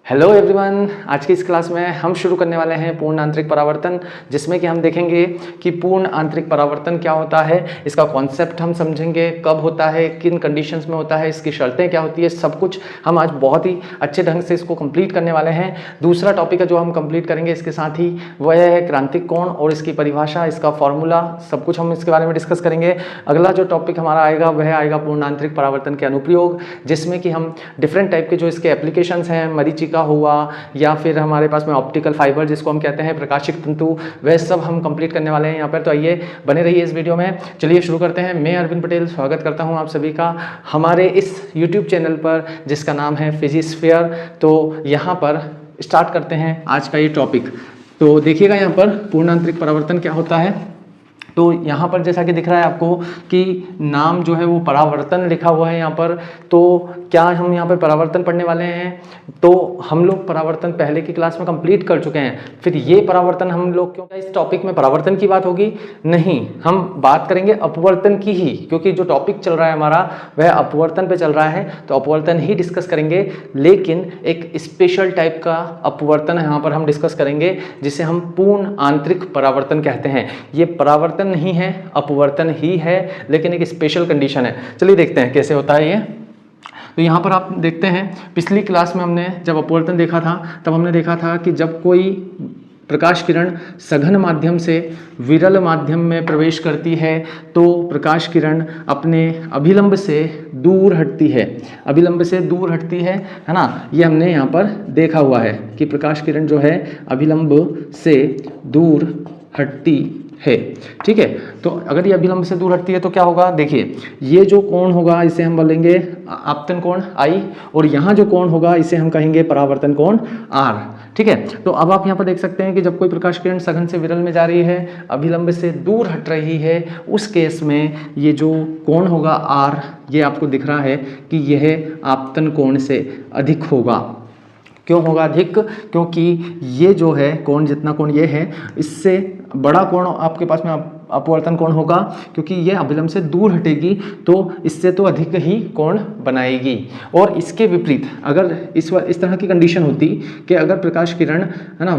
Hello everyone, आज की इस क्लास में हम शुरू करने वाले हैं पूर्ण आंतरिक परावर्तन, जिसमें कि हम देखेंगे कि पूर्ण आंतरिक परावर्तन क्या होता है, इसका कॉन्सेप्ट हम समझेंगे, कब होता है, किन कंडीशंस में होता है, इसकी शर्तें क्या होती है, सब कुछ हम आज बहुत ही अच्छे ढंग से इसको कंप्लीट करने वाले हैं। दूसरा टॉपिक है जो हम कंप्लीट करेंगे इसके साथ ही, वह है क्रांतिक कोण और इसकी परिभाषा, इसका फॉर्मूला, सब कुछ हम इसके बारे में डिस्कस करेंगे। अगला जो टॉपिक हमारा आएगा वह आएगा पूर्ण आंतरिक परावर्तन के अनुप्रयोग, जिसमें कि हम डिफरेंट टाइप के जो इसके एप्लीकेशंस हैं, मरीचिका हुआ या फिर हमारे पास में ऑप्टिकल फाइबर जिसको हम कहते हैं, प्रकाशिक तंतु, वह सब हम कंप्लीट करने वाले हैं यहाँ पर। तो आइए बने रहिए इस वीडियो में। चलिए शुरू करते हैं। मैं अरविंद पटेल स्वागत करता हूँ आप सभी का हमारे इस यूट्यूब चैनल पर जिसका नाम है फिजिस्फीयर। तो यहाँ पर स्टार्ट करते हैं आज का ये टॉपिक। तो देखिएगा यहाँ पर पूर्ण आंतरिक परावर्तन क्या होता है। तो यहाँ पर जैसा कि दिख रहा है आपको कि नाम जो है वो परावर्तन लिखा हुआ है यहाँ पर। तो क्या हम यहाँ पर परावर्तन पढ़ने वाले हैं? तो हम लोग परावर्तन पहले की क्लास में कंप्लीट कर चुके हैं, फिर ये परावर्तन हम लोग क्यों इस टॉपिक में परावर्तन की बात होगी? नहीं, हम बात करेंगे अपवर्तन की ही, क्योंकि जो टॉपिक चल रहा है हमारा वह अपवर्तन पे चल रहा है, तो अपवर्तन ही डिस्कस करेंगे। लेकिन एक स्पेशल टाइप का अपवर्तन यहाँ पर हम डिस्कस करेंगे जिसे हम पूर्ण आंतरिक परावर्तन कहते हैं। ये परावर्तन नहीं है, अपवर्तन ही है, लेकिन एक स्पेशल कंडीशन है। चलिए देखते हैं कैसे होता है ये। तो यहाँ पर आप देखते हैं, पिछली क्लास में हमने जब अपवर्तन देखा था तब हमने देखा था कि जब कोई प्रकाश किरण सघन माध्यम से विरल माध्यम में प्रवेश करती है तो प्रकाश किरण अपने अभिलंब से दूर हटती है, अभिलंब से दूर हटती है ना। ये हमने यहाँ पर देखा हुआ है कि प्रकाश किरण जो है अभिलंब से दूर हटती है। ठीक है, तो अगर ये अभिलंब से दूर हटती है तो क्या होगा? देखिए, ये जो कोण होगा इसे हम बोलेंगे आपतन कोण I, और यहाँ जो कोण होगा इसे हम कहेंगे परावर्तन कोण R। ठीक है, तो अब आप यहाँ पर देख सकते हैं कि जब कोई प्रकाश किरण सघन से विरल में जा रही है, अभिलंब से दूर हट रही है, उस केस में ये जो कोण होगा R, ये आपको दिख रहा है कि यह आपतन कोण से अधिक होगा। क्यों होगा अधिक? क्योंकि ये जो है कोण, जितना कोण ये है, इससे बड़ा कोण आपके पास में अपवर्तन कोण होगा, क्योंकि ये अभिलंब से दूर हटेगी तो इससे तो अधिक ही कोण बनाएगी। और इसके विपरीत अगर इस तरह की कंडीशन होती कि अगर प्रकाश किरण है ना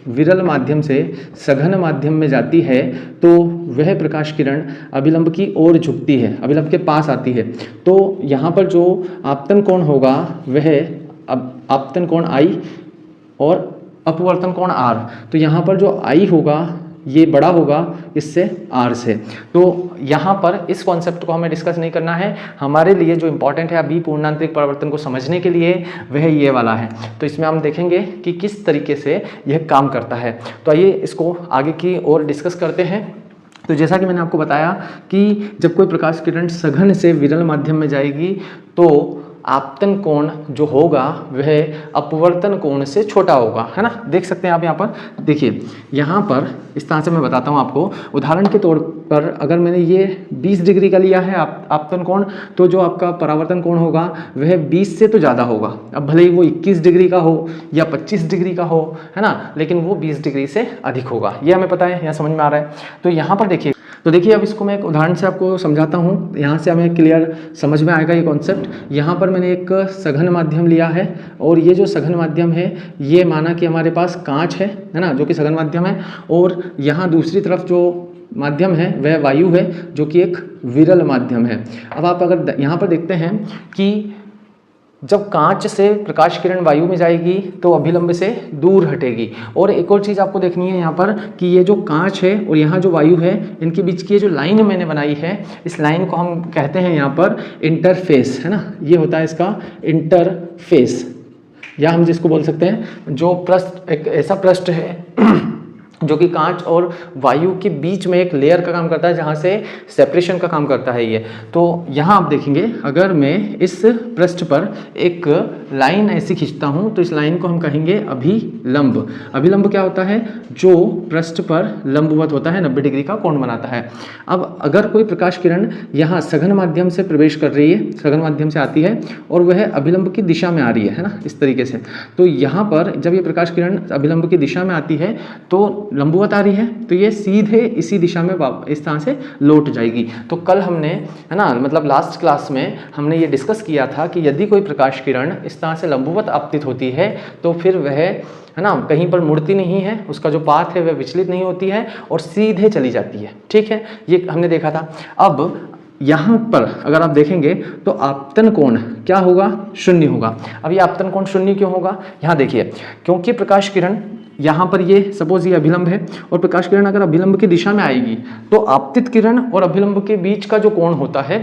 विरल माध्यम से सघन माध्यम में जाती है तो वह प्रकाश किरण अभिलंब की ओर झुकती है, अभिलंब के पास आती है, तो यहाँ पर जो आपतन कोण होगा वह आपतन कोण I और अपवर्तन कोण R। तो यहाँ पर जो I होगा ये बड़ा होगा इससे R से। तो यहाँ पर इस कॉन्सेप्ट को हमें डिस्कस नहीं करना है। हमारे लिए जो इम्पोर्टेंट है अभी पूर्ण आंतरिक परावर्तन को समझने के लिए वह ये वाला है। तो इसमें हम देखेंगे कि किस तरीके से यह काम करता है। तो आइए इसको आगे की ओर डिस्कस करते हैं। तो जैसा कि मैंने आपको बताया कि जब कोई प्रकाश किरण सघन से विरल माध्यम में जाएगी तो आपतन कोण जो होगा वह अपवर्तन कोण से छोटा होगा, है ना। देख सकते हैं आप यहाँ पर, देखिए यहाँ पर इस तरह से मैं बताता हूँ आपको। उदाहरण के तौर पर अगर मैंने ये 20 डिग्री का लिया है आपतन कोण, तो जो आपका परावर्तन कोण होगा वह 20 से तो ज़्यादा होगा। अब भले ही वो 21 डिग्री का हो या 25 डिग्री का हो, है ना, लेकिन वो 20 डिग्री से अधिक होगा। ये हमें पता है, यहाँ समझ में आ रहा है। तो यहाँ पर देखिए, तो देखिए अब इसको मैं एक उदाहरण से आपको समझाता हूँ, यहाँ से हमें क्लियर समझ में आएगा ये कॉन्सेप्ट। यहाँ पर मैंने एक सघन माध्यम लिया है और ये जो सघन माध्यम है ये माना कि हमारे पास कांच है ना, जो कि सघन माध्यम है, और यहाँ दूसरी तरफ जो माध्यम है वह वायु है जो कि एक विरल माध्यम है। अब आप अगर यहाँ पर देखते हैं कि जब कांच से प्रकाश किरण वायु में जाएगी तो अभिलंब से दूर हटेगी। और एक और चीज़ आपको देखनी है यहाँ पर कि ये जो कांच है और यहाँ जो वायु है, इनके बीच की ये जो लाइन मैंने बनाई है, इस लाइन को हम कहते हैं यहाँ पर इंटरफेस, है ना। ये होता है इसका इंटरफेस, या हम जिसको बोल सकते हैं जो पृष्ठ, एक ऐसा पृष्ठ है जो कि कांच और वायु के बीच में एक लेयर का काम करता है, जहाँ से सेपरेशन का काम करता है ये। तो यहाँ आप देखेंगे, अगर मैं इस पृष्ठ पर एक लाइन ऐसी खींचता हूँ तो इस लाइन को हम कहेंगे अभिलंब। अभिलंब क्या होता है? जो पृष्ठ पर लंबवत होता है, 90 डिग्री का कोण बनाता है। अब अगर कोई प्रकाश किरण यहाँ सघन माध्यम से प्रवेश कर रही है, सघन माध्यम से आती है और वह अभिलंब की दिशा में आ रही है ना, इस तरीके से, तो यहाँ पर जब ये प्रकाश किरण अभिलंब की दिशा में आती है तो लंबवत आ रही है तो ये सीधे इसी दिशा में इस तरह से लौट जाएगी। तो कल हमने, है ना, मतलब लास्ट क्लास में हमने ये डिस्कस किया था कि यदि कोई प्रकाश किरण इस तरह से लंबवत आपतित होती है तो फिर वह, है ना, कहीं पर मुड़ती नहीं है, उसका जो पाथ है वह विचलित नहीं होती है और सीधे चली जाती है। ठीक है, ये हमने देखा था। अब यहाँ पर अगर आप देखेंगे तो आपतन कोण क्या होगा, शून्य होगा। अब ये आपतन कोण शून्य क्यों होगा, यहाँ देखिए, क्योंकि प्रकाश किरण यहाँ पर ये सपोज ये अभिलंब है और प्रकाश किरण अगर अभिलंब की दिशा में आएगी तो आपतित किरण और अभिलंब के बीच का जो कोण होता है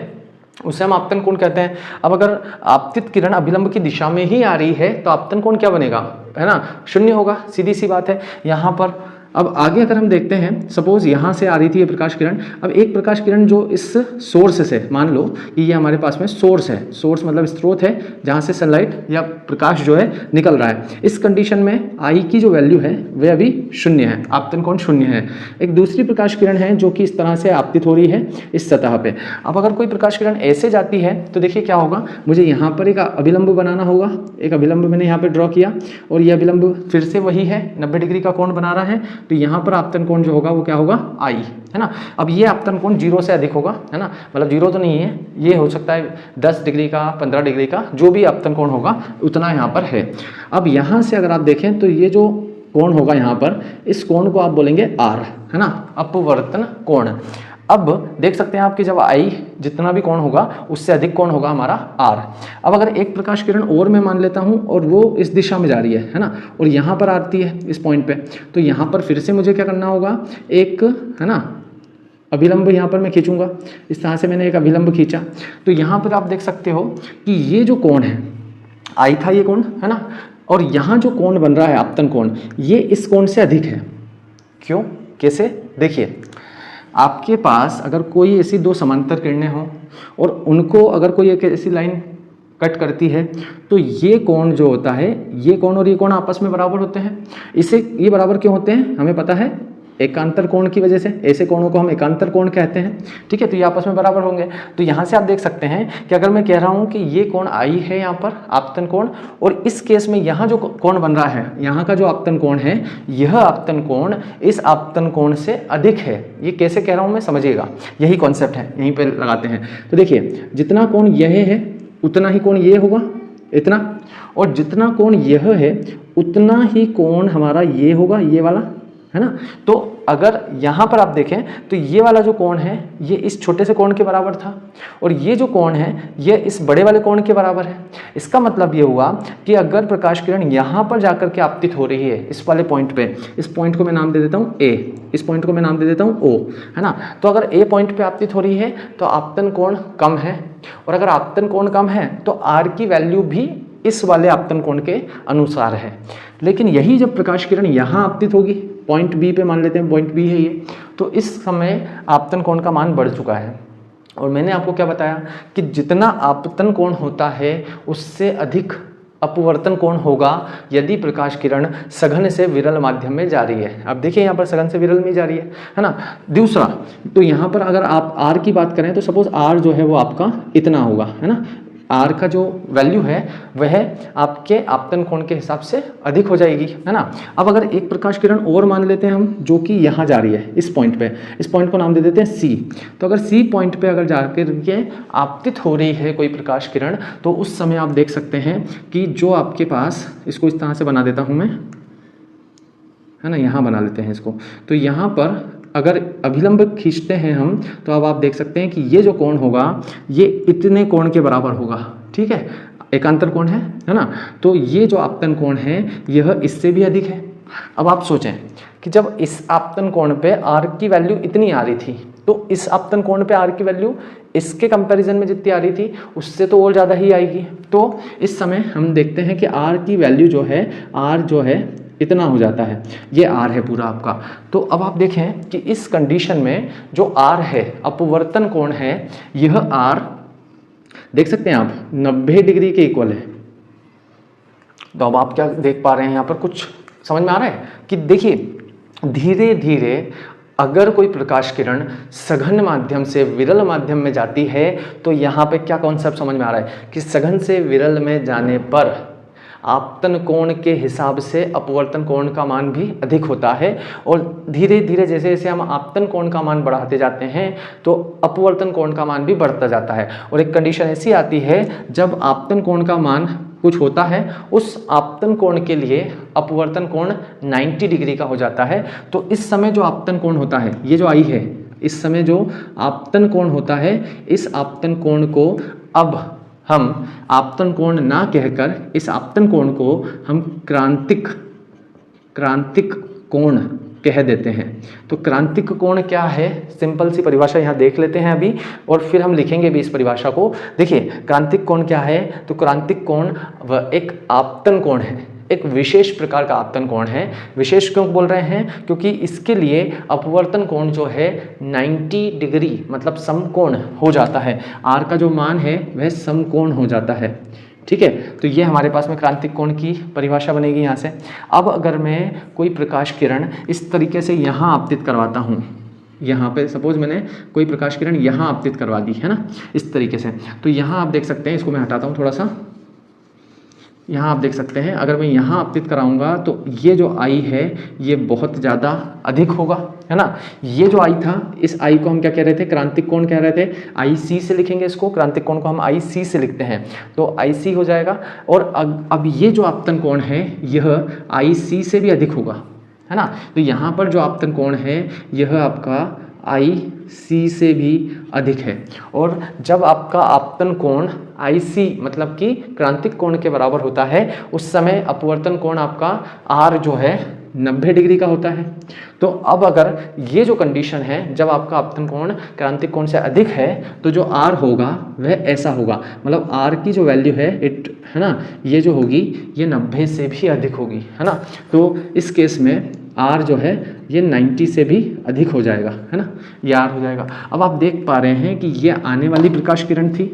उसे हम आपतन कोण कहते हैं। अब अगर आपतित किरण अभिलंब की दिशा में ही आ रही है तो आपतन कोण क्या बनेगा, है ना, शून्य होगा, सीधी सी बात है। यहाँ पर अब आगे अगर हम देखते हैं, सपोज यहाँ से आ रही थी ये प्रकाश किरण, अब एक प्रकाश किरण जो इस सोर्स से, मान लो कि ये हमारे पास में सोर्स है, सोर्स मतलब स्रोत है जहाँ से सनलाइट या प्रकाश जो है निकल रहा है। इस कंडीशन में आई की जो वैल्यू है वह अभी शून्य है, आपतन कोण शून्य है। एक दूसरी प्रकाश किरण है जो कि इस तरह से आपतित हो रही है इस सतह पे। अब अगर कोई प्रकाश किरण ऐसे जाती है तो देखिए क्या होगा, मुझे यहाँ पर एक अभिलंब बनाना होगा, एक अभिलंब मैंने यहाँ पर ड्रॉ किया और ये अभिलंब फिर से वही है, 90 डिग्री का कोण बना रहा है, तो यहाँ पर आपतन कोण जो होगा वो क्या होगा, आई, है ना। अब ये आपतन कोण 0 से अधिक होगा, है ना, मतलब 0 तो नहीं है, ये हो सकता है 10 डिग्री का, 15 डिग्री का, जो भी आपतन कोण होगा उतना यहाँ पर है। अब यहाँ से अगर आप देखें तो ये जो कोण होगा यहाँ पर, इस कोण को आप बोलेंगे आर, है ना, अपवर्तन कोण। अब देख सकते हैं आपकी जब आई जितना भी कोण होगा उससे अधिक कोण होगा हमारा आर। अब अगर एक प्रकाश किरण और मैं मान लेता हूं और वो इस दिशा में जा रही है ना, और यहाँ पर आती है इस पॉइंट पे, तो यहाँ पर फिर से मुझे क्या करना होगा, एक, है ना, अभिलंब यहाँ पर मैं खींचूंगा। इस तरह से मैंने एक अभिलंब खींचा तो यहाँ पर आप देख सकते हो कि ये जो कोण है, आई था ये कोण, है ना, और यहाँ जो कोण बन रहा है आपतन कोण, ये इस कोण से अधिक है। क्यों, कैसे, देखिए, आपके पास अगर कोई ऐसी दो समांतर किरणें हों और उनको अगर कोई एक ऐसी लाइन कट करती है तो ये कोण जो होता है, ये कोण और ये कोण आपस में बराबर होते हैं। इसे ये बराबर क्यों होते हैं हमें पता है, एकांतर कोण की वजह से। ऐसे कोणों को हम एकांतर कोण कहते हैं, ठीक है, तो ये आपस में बराबर होंगे। तो यहाँ से आप देख सकते हैं कि अगर मैं कह रहा हूँ कि ये कोण आई है यहाँ पर आपतन कोण, और इस केस में यहाँ जो कोण बन रहा है, यहाँ का जो आपतन कोण है, यह आपतन कोण इस आपतन कोण से अधिक है। ये कैसे कह रहा हूँ मैं, समझिएगा, यही कॉन्सेप्ट है, यहीं पर लगाते हैं। तो देखिए, जितना कोण यह है उतना ही कोण ये होगा, इतना, और जितना कोण यह है उतना ही कोण हमारा ये होगा, ये वाला, है ना। तो अगर यहाँ पर आप देखें तो ये वाला जो कोण है ये इस छोटे से कोण के बराबर था और ये जो कोण है ये इस बड़े वाले कोण के बराबर है। इसका मतलब ये हुआ कि अगर प्रकाश किरण यहाँ पर जाकर के आपतित हो रही है इस वाले पॉइंट पे, इस पॉइंट को मैं नाम दे देता हूँ A, इस पॉइंट को मैं नाम दे देता हूँ O, है ना। तो अगर A पॉइंट पे आपतित हो रही है तो आपतन कोण कम है, और अगर आपतन कोण कम है तो R की वैल्यू भी इस वाले आपतन कोण के अनुसार है। लेकिन यही जब प्रकाश किरण यहाँ आपतित होगी, पॉइंट बी पे मान लेते हैं, पॉइंट बी है ये, तो इस समय आपतन कोण का मान बढ़ चुका है। और मैंने आपको क्या बताया कि जितना आपतन कोण होता है उससे अधिक अपवर्तन कोण होगा यदि प्रकाश किरण सघन से विरल माध्यम में जा रही है। अब देखिए यहाँ पर सघन से विरल में जा रही है ना। दूसरा, तो यहाँ पर अगर आप R की बात करें तो सपोज R जो है वो आपका इतना होगा, है ना, R का जो वैल्यू है वह आपके आपतन कोण के हिसाब से अधिक हो जाएगी, है ना। अब अगर एक प्रकाश किरण और मान लेते हैं हम जो कि यहाँ जा रही है इस पॉइंट पे, इस पॉइंट को नाम दे देते हैं C। तो अगर C पॉइंट पे अगर जाकर के आपतित हो रही है कोई प्रकाश किरण तो उस समय आप देख सकते हैं कि जो आपके पास, इसको इस तरह से बना देता हूँ मैं, है ना, यहाँ बना लेते हैं इसको। तो यहाँ पर अगर अभिलंब खींचते हैं हम तो अब आप देख सकते हैं कि ये जो कोण होगा ये इतने कोण के बराबर होगा, ठीक है, एकांतर कोण है ना। तो ये जो आपतन कोण है यह इससे भी अधिक है। अब आप सोचें कि जब इस आपतन कोण पे R की वैल्यू इतनी आ रही थी तो इस आपतन कोण पे R की वैल्यू इसके कंपैरिजन में जितनी आ रही थी उससे तो और ज़्यादा ही आएगी। तो इस समय हम देखते हैं कि R की वैल्यू जो है, R जो है इतना हो जाता है, ये R है पूरा आपका। तो अब आप देखें कि इस कंडीशन में जो R है, अपवर्तन कोण है, यह R देख सकते हैं आप 90 डिग्री के इक्वल है। तो अब आप क्या देख पा रहे हैं, यहाँ पर कुछ समझ में आ रहा है कि देखिए धीरे धीरे अगर कोई प्रकाश किरण सघन माध्यम से विरल माध्यम में जाती है तो यहाँ पे क्या कॉन्सेप्ट समझ में आ रहा है कि सघन से विरल में जाने पर आपतन कोण के हिसाब से अपवर्तन कोण का मान भी अधिक होता है, और धीरे धीरे जैसे जैसे हम आपतन कोण का मान बढ़ाते जाते हैं तो अपवर्तन कोण का मान भी बढ़ता जाता है। और एक कंडीशन ऐसी आती है जब आपतन कोण का मान कुछ होता है, उस आपतन कोण के लिए अपवर्तन कोण 90 डिग्री का हो जाता है। तो इस समय जो आपतन कोण होता है, ये जो आई है, इस समय जो आपतन कोण होता है, इस आपतन कोण को अब हम आपतन कोण ना कहकर इस आपतन कोण को हम क्रांतिक कोण कह देते हैं। तो क्रांतिक कोण क्या है, सिंपल सी परिभाषा यहाँ देख लेते हैं अभी, और फिर हम लिखेंगे भी इस परिभाषा को। देखिए क्रांतिक कोण क्या है, तो क्रांतिक कोण वह एक आपतन कोण है, एक विशेष प्रकार का आपतन कोण है। विशेष क्यों बोल रहे हैं, क्योंकि इसके लिए अपवर्तन कोण जो है 90 डिग्री मतलब समकोण हो जाता है। आर का जो मान है वह समकोण हो जाता है, ठीक है। तो ये हमारे पास में क्रांतिक कोण की परिभाषा बनेगी यहाँ से। अब अगर मैं कोई प्रकाश किरण इस तरीके से यहाँ आपतित करवाता हूँ, यहाँ पे सपोज मैंने कोई प्रकाश किरण यहाँ आपतित करवा दी है ना, इस तरीके से, तो यहाँ आप देख सकते हैं, इसको मैं हटाता हूँ थोड़ा सा, यहाँ आप देख सकते हैं अगर मैं यहाँ आपतित कराऊंगा तो ये जो आई है ये बहुत ज़्यादा अधिक होगा, है ना। ये जो आई था, इस आई को हम क्या कह रहे थे, क्रांतिक कोण कह रहे थे। आई सी से लिखेंगे इसको, क्रांतिक कोण को हम आई सी से लिखते हैं, तो आई सी हो जाएगा। और अब ये जो आपतन कोण है यह आई सी से भी अधिक होगा, है ना। तो यहाँ पर जो आपतन कोण है यह आपका आई सी से भी अधिक है। और जब आपका आपतन कोण आई सी मतलब कि क्रांतिक कोण के बराबर होता है, उस समय अपवर्तन कोण आपका आर जो है 90 डिग्री का होता है। तो अब अगर ये जो कंडीशन है, जब आपका आपतन कोण क्रांतिक कोण से अधिक है तो जो आर होगा वह ऐसा होगा, मतलब आर की जो वैल्यू है है ना, ये जो होगी ये 90 से भी अधिक होगी, है ना। तो इस केस में आर जो है ये 90 से भी अधिक हो जाएगा, है ना, ये आर हो जाएगा। अब आप देख पा रहे हैं कि ये आने वाली प्रकाश किरण थी,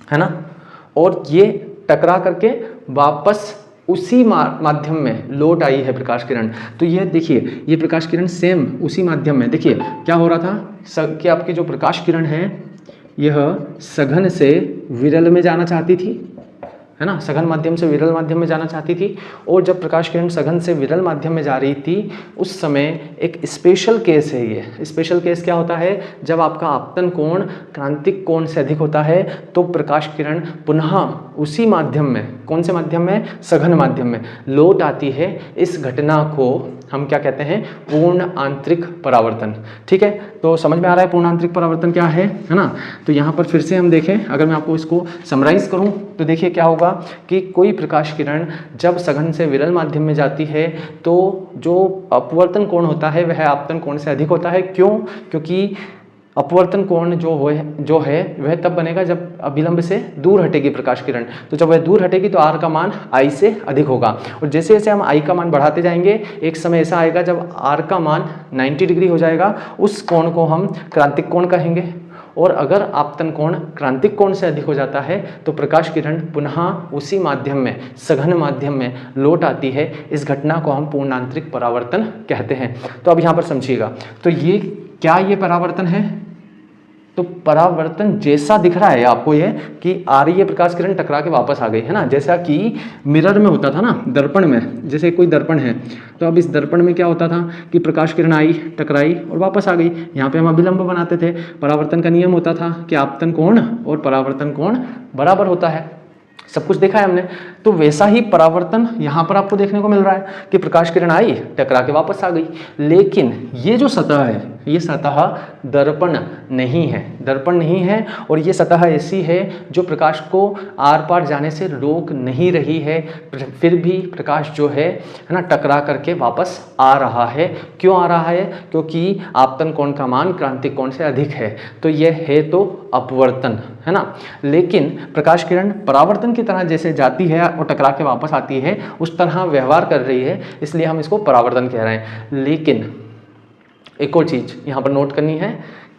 है ना, और ये टकरा करके वापस उसी माध्यम में लौट आई है प्रकाश किरण। तो ये देखिए, ये प्रकाश किरण सेम उसी माध्यम में, देखिए क्या हो रहा था कि आपकी जो प्रकाश किरण है यह सघन से विरल में जाना चाहती थी, है ना, सघन माध्यम से विरल माध्यम में जाना चाहती थी। और जब प्रकाश किरण सघन से विरल माध्यम में जा रही थी उस समय एक स्पेशल केस है। ये स्पेशल केस क्या होता है, जब आपका आपतन कोण क्रांतिक कोण से अधिक होता है तो प्रकाश किरण पुनः उसी माध्यम में, कौन से माध्यम में, सघन माध्यम में लौट आती है। इस घटना को हम क्या कहते हैं, पूर्ण आंतरिक परावर्तन। ठीक है, तो समझ में आ रहा है पूर्ण आंतरिक परावर्तन क्या है ना। तो यहाँ पर फिर से हम देखें, अगर मैं आपको इसको समराइज करूँ तो देखिए क्या होगा कि कोई प्रकाश किरण जब सघन से विरल माध्यम में जाती है तो जो अपवर्तन कोण होता है वह आपतन कोण से अधिक होता है। क्यों? क्योंकि अपवर्तन कोण जो है वह तब बनेगा जब अभिलंब से दूर हटेगी प्रकाश किरण। तो जब वह दूर हटेगी तो आर का मान आई से अधिक होगा, और जैसे जैसे हम आई का मान बढ़ाते जाएंगे एक समय ऐसा आएगा जब आर का मान 90 डिग्री हो जाएगा। उस कोण को हम क्रांतिक कोण कहेंगे। और अगर आपतन कोण क्रांतिक कोण से अधिक हो जाता है तो प्रकाश किरण पुनः उसी माध्यम में, सघन माध्यम में लौट आती है। इस घटना को हम पूर्ण आंतरिक परावर्तन कहते हैं। तो अब यहाँ पर समझिएगा, तो ये क्या, ये परावर्तन है? तो परावर्तन जैसा दिख रहा है आपको ये कि आ रही है प्रकाश किरण, टकरा के वापस आ गई, है ना, जैसा कि मिरर में होता था ना, दर्पण में, जैसे कोई दर्पण है तो अब इस दर्पण में क्या होता था कि प्रकाश किरण आई, टकराई और वापस आ गई। यहाँ पे हम अभिलंब बनाते थे। परावर्तन का नियम होता था कि आपतन कोण और परावर्तन कोण बराबर होता है। सब कुछ देखा है हमने। तो वैसा ही परावर्तन यहाँ पर आपको देखने को मिल रहा है कि प्रकाश किरण आई, टकरा के वापस आ गई। लेकिन ये जो सतह है, ये सतह दर्पण नहीं है, दर्पण नहीं है। और ये सतह ऐसी है जो प्रकाश को आर पार जाने से रोक नहीं रही है, फिर भी प्रकाश जो है ना, टकरा करके वापस आ रहा है। क्यों आ रहा है? क्योंकि आपतन कोण का मान क्रांतिक कोण से अधिक है। तो यह है तो अपवर्तन, है ना। लेकिन प्रकाश किरण परावर्तन की तरह जैसे जाती है और टकरा के वापस आती है, उस तरह व्यवहार कर रही है, इसलिए हम इसको परावर्तन कह रहे हैं। लेकिन एक और चीज़ यहाँ पर नोट करनी है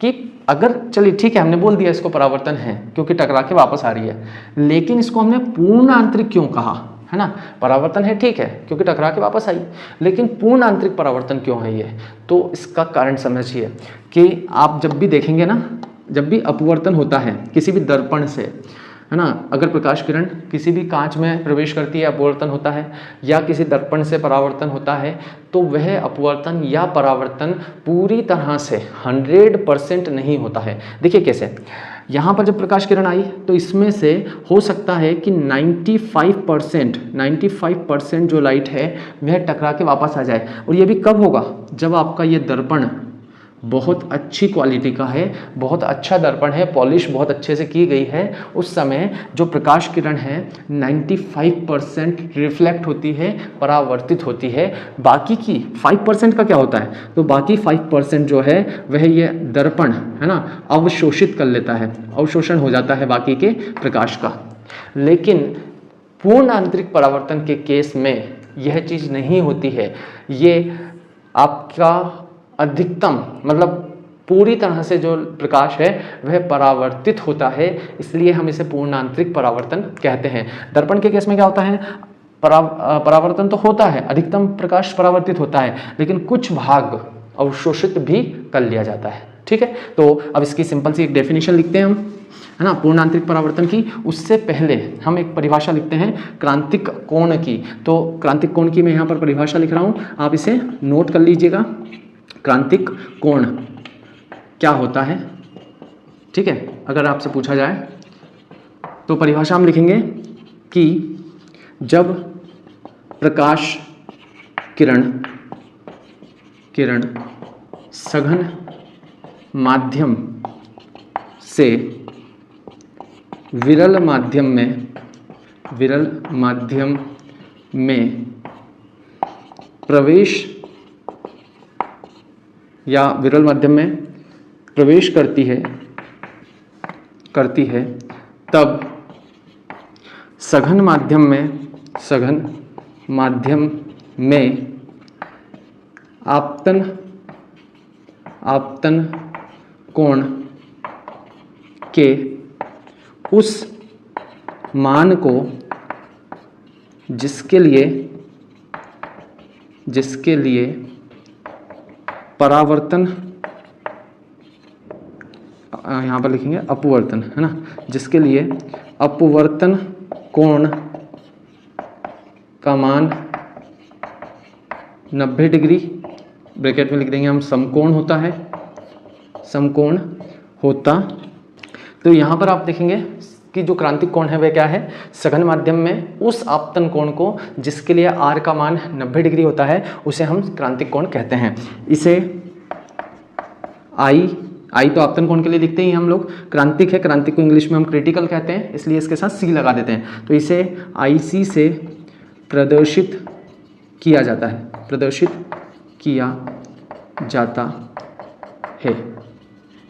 कि अगर, चलिए ठीक है, हमने बोल दिया इसको परावर्तन है क्योंकि टकरा के वापस आ रही है, लेकिन इसको हमने पूर्ण आंतरिक क्यों कहा, है ना। परावर्तन है, ठीक है, क्योंकि टकरा के वापस आई, लेकिन पूर्ण आंतरिक परावर्तन क्यों है ये? तो इसका कारण समझिए कि आप जब भी देखेंगे ना, जब भी अपवर्तन होता है किसी भी दर्पण से, है ना। अगर प्रकाश किरण किसी भी कांच में प्रवेश करती है, अपवर्तन होता है, या किसी दर्पण से परावर्तन होता है, तो वह अपवर्तन या परावर्तन पूरी तरह से 100% नहीं होता है। देखिए कैसे, यहाँ पर जब प्रकाश किरण आई तो इसमें से हो सकता है कि 95% जो लाइट है वह टकरा के वापस आ जाए। और ये भी कब होगा, जब आपका ये दर्पण बहुत अच्छी क्वालिटी का है, बहुत अच्छा दर्पण है, पॉलिश बहुत अच्छे से की गई है, उस समय जो प्रकाश किरण है 95% रिफ्लेक्ट होती है, परावर्तित होती है। बाकी की 5% का क्या होता है, तो बाकी 5% जो है वह ये दर्पण है ना अवशोषित कर लेता है, अवशोषण हो जाता है बाकी के प्रकाश का। लेकिन पूर्ण आंतरिक परावर्तन के केस में यह चीज़ नहीं होती है। ये आपका अधिकतम मतलब पूरी तरह से जो प्रकाश है वह परावर्तित होता है, इसलिए हम इसे पूर्ण आंतरिक परावर्तन कहते हैं। दर्पण के केस में क्या होता है, परावर्तन तो होता है, अधिकतम प्रकाश परावर्तित होता है, लेकिन कुछ भाग अवशोषित भी कर लिया जाता है। ठीक है, तो अब इसकी सिंपल सी एक डेफिनेशन लिखते हैं हम, है ना, पूर्ण आंतरिक परावर्तन की। उससे पहले हम एक परिभाषा लिखते हैं क्रांतिक कोण की। तो क्रांतिक कोण की मैं यहाँ पर परिभाषा लिख रहा हूँ, आप इसे नोट कर लीजिएगा। क्रांतिक कोण क्या होता है, ठीक है, अगर आपसे पूछा जाए तो परिभाषा हम लिखेंगे कि जब प्रकाश किरण सघन माध्यम से विरल माध्यम में प्रवेश या विरल माध्यम में प्रवेश करती है तब सघन माध्यम में आपतन कोण के उस मान को जिसके लिए परावर्तन, यहाँ पर लिखेंगे अपवर्तन, है ना, जिसके लिए अपवर्तन कोण का मान 90 डिग्री, ब्रैकेट में लिख देंगे हम समकोण होता। तो यहाँ पर आप देखेंगे कि जो क्रांतिक कोण है वह क्या है, सघन माध्यम में उस आपतन कोण को जिसके लिए r का मान 90 डिग्री होता है उसे हम क्रांतिक कोण कहते हैं। इसे I तो आपतन कोण के लिए लिखते ही हम लोग, क्रांतिक है, क्रांतिक को इंग्लिश में हम क्रिटिकल कहते हैं, इसलिए इसके साथ C लगा देते हैं। तो इसे IC से प्रदर्शित किया जाता है।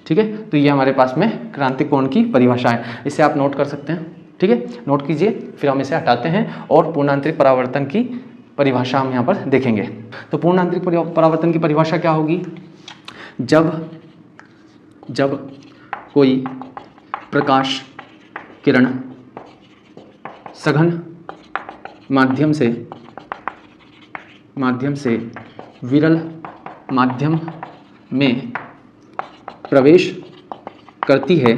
ठीक है, तो ये हमारे पास में क्रांतिक कोण की परिभाषा है, इसे आप नोट कर सकते हैं। ठीक है, नोट कीजिए, फिर हम इसे हटाते हैं और पूर्ण आंतरिक परावर्तन की परिभाषा हम यहाँ पर देखेंगे। तो पूर्ण आंतरिक परावर्तन की परिभाषा क्या होगी, जब कोई प्रकाश किरण सघन माध्यम से विरल माध्यम में प्रवेश करती है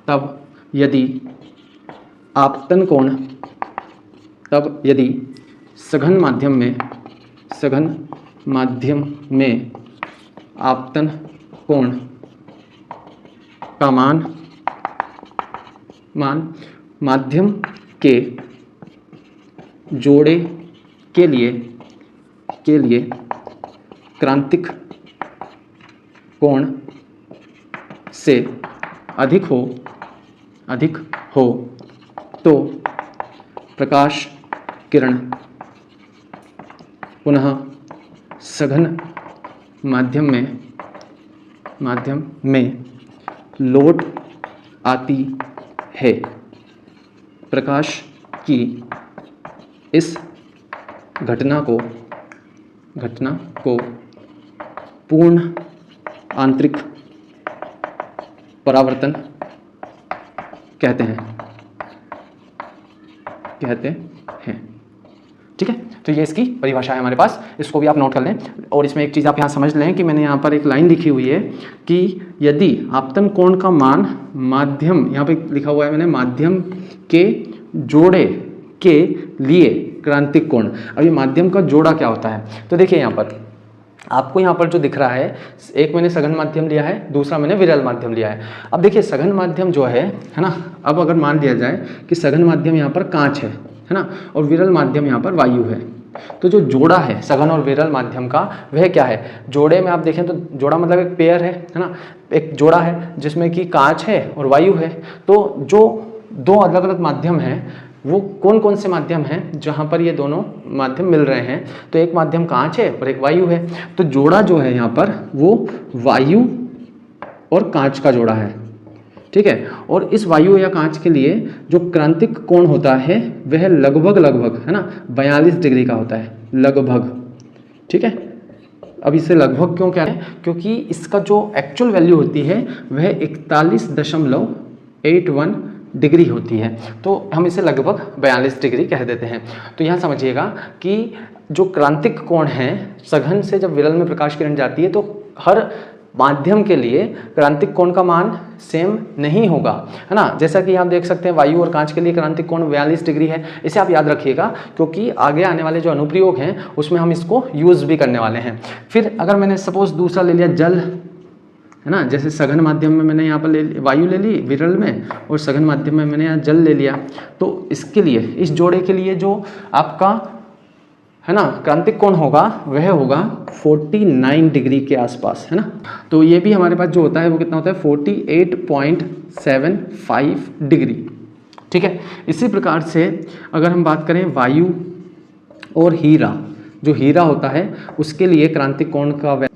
तब यदि सघन माध्यम में आपतन कोण का मान माध्यम के जोड़े के लिए क्रांतिक कोण से अधिक हो तो प्रकाश किरण पुनः सघन माध्यम में लौट आती है। प्रकाश की इस घटना को पूर्ण आंतरिक परावर्तन कहते हैं। ठीक है, तो ये इसकी परिभाषा है हमारे पास, इसको भी आप नोट कर लें। और इसमें एक चीज़ आप यहाँ समझ लें कि मैंने यहाँ पर एक लाइन लिखी हुई है कि यदि आपतन कोण का मान माध्यम, यहाँ पे लिखा हुआ है मैंने, माध्यम के जोड़े के लिए क्रांतिक कोण। अब ये माध्यम का जोड़ा क्या होता है, तो देखिए यहाँ पर आपको यहाँ पर जो दिख रहा है, एक मैंने सघन माध्यम लिया है, दूसरा मैंने विरल माध्यम लिया है। अब देखिए सघन माध्यम जो है ना, अब अगर मान लिया जाए कि सघन माध्यम यहाँ पर कांच है ना, और विरल माध्यम यहाँ पर वायु है, तो जो जोड़ा है सघन और विरल माध्यम का वह क्या है, जोड़े में आप देखें तो जोड़ा मतलब एक पेयर है ना, एक जोड़ा है जिसमें कि कांच है और वायु है। तो जो दो अलग अलग माध्यम हैं वो कौन कौन से माध्यम हैं जहाँ पर ये दोनों माध्यम मिल रहे हैं, तो एक माध्यम कांच है और एक वायु है। तो जोड़ा जो है यहाँ पर वो वायु और कांच का जोड़ा है, ठीक है। और इस वायु या कांच के लिए जो क्रांतिक कोण होता है वह लगभग है ना 42 डिग्री का होता है, लगभग, ठीक है। अब इसे लगभग क्यों कह रहे हैं, क्योंकि इसका जो एक्चुअल वैल्यू होती है वह 41.81 डिग्री होती है, तो हम इसे लगभग 42 डिग्री कह देते हैं। तो यहाँ समझिएगा कि जो क्रांतिक कोण है, सघन से जब विरल में प्रकाश किरण जाती है तो हर माध्यम के लिए क्रांतिक कोण का मान सेम नहीं होगा, है ना। जैसा कि आप देख सकते हैं वायु और कांच के लिए क्रांतिक कोण 42 डिग्री है। इसे आप याद रखिएगा क्योंकि आगे आने वाले जो अनुप्रयोग हैं उसमें हम इसको यूज़ भी करने वाले हैं। फिर अगर मैंने सपोज दूसरा ले लिया जल, है ना, जैसे सघन माध्यम में मैंने यहाँ पर वायु ले ली विरल में, और सघन माध्यम में मैंने यहाँ जल ले लिया, तो इसके लिए इस जोड़े के लिए जो आपका है ना क्रांतिक कोण होगा वह होगा 49 डिग्री के आसपास, है ना। तो ये भी हमारे पास जो होता है वो कितना होता है 48.75 डिग्री, ठीक है। इसी प्रकार से अगर हम बात करें वायु और हीरा, जो हीरा होता है उसके लिए क्रांतिक कोण का,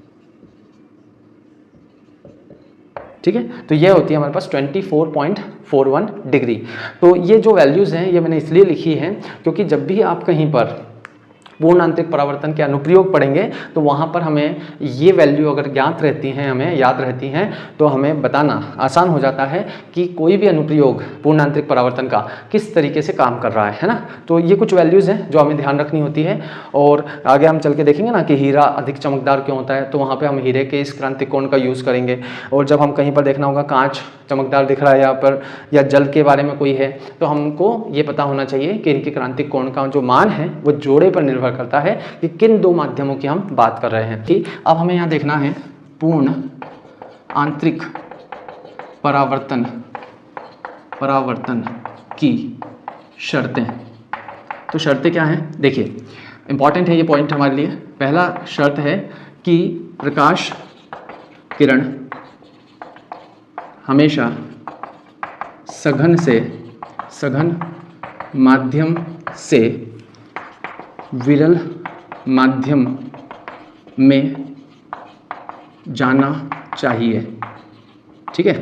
ठीक है, तो ये होती है हमारे पास 24.41 डिग्री। तो ये जो वैल्यूज़ हैं ये मैंने इसलिए लिखी हैं क्योंकि जब भी आप कहीं पर पूर्ण आंतरिक परावर्तन के अनुप्रयोग पढ़ेंगे तो वहाँ पर हमें ये वैल्यू अगर ज्ञात रहती हैं, हमें याद रहती हैं, तो हमें बताना आसान हो जाता है कि कोई भी अनुप्रयोग पूर्ण आंतरिक परावर्तन का किस तरीके से काम कर रहा है ना। तो ये कुछ वैल्यूज़ हैं जो हमें ध्यान रखनी होती है। और आगे हम चल के देखेंगे ना कि हीरा अधिक चमकदार क्यों होता है, तो वहाँ पर हम हीरे के इस क्रांतिक कोण का यूज़ करेंगे। और जब हम कहीं पर देखना होगा कांच चमकदार दिख रहा है यहाँ पर, या जल के बारे में कोई है, तो हमको ये पता होना चाहिए कि इनके क्रांतिक कोण का जो मान है वो जोड़े पर निर्भर करता है कि किन दो माध्यमों की हम बात कर रहे हैं। ठीक, अब हमें यहाँ देखना है पूर्ण आंतरिक परावर्तन की शर्तें। तो शर्तें क्या हैं, देखिए इंपॉर्टेंट है ये पॉइंट हमारे लिए। पहला शर्त है कि प्रकाश किरण हमेशा सघन माध्यम से विरल माध्यम में जाना चाहिए, ठीक है।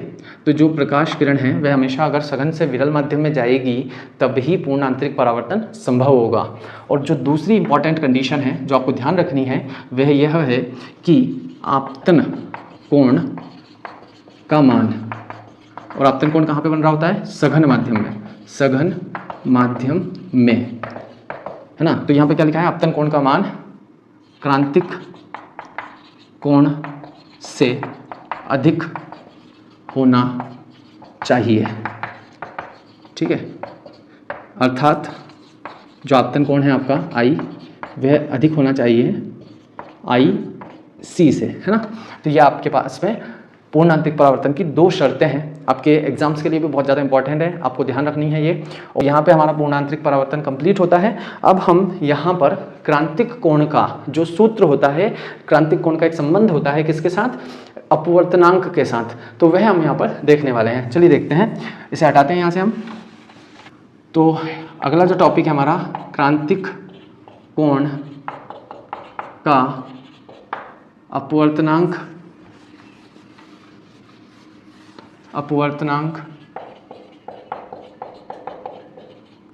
तो जो प्रकाश किरण है वह हमेशा अगर सघन से विरल माध्यम में जाएगी तब ही पूर्ण आंतरिक परावर्तन संभव होगा। और जो दूसरी इंपॉर्टेंट कंडीशन है जो आपको ध्यान रखनी है वह यह है कि आपतन कोण का मान, और आपतन कोण कहाँ पे बन रहा होता है, सघन माध्यम में, है ना। तो यहाँ पे क्या लिखा है, आपतन कोण का मान क्रांतिक कोण से अधिक होना चाहिए, ठीक है। अर्थात जो आपतन कोण है आपका आई वह अधिक होना चाहिए IC से, है ना। तो ये आपके पास में पूर्ण आंतरिक परावर्तन की दो शर्तें हैं, आपके एग्जाम्स के लिए भी बहुत ज़्यादा इंपॉर्टेंट है, आपको ध्यान रखनी है ये। और यहाँ पे हमारा पूर्ण आंतरिक परावर्तन कंप्लीट होता है। अब हम यहाँ पर क्रांतिक कोण का जो सूत्र होता है, क्रांतिक कोण का एक संबंध होता है किसके साथ, अपवर्तनांक के साथ, तो वह हम यहाँ पर देखने वाले हैं। चलिए देखते हैं, इसे हटाते हैं यहाँ से हम। तो अगला जो टॉपिक है हमारा, क्रांतिक कोण का अपवर्तनांक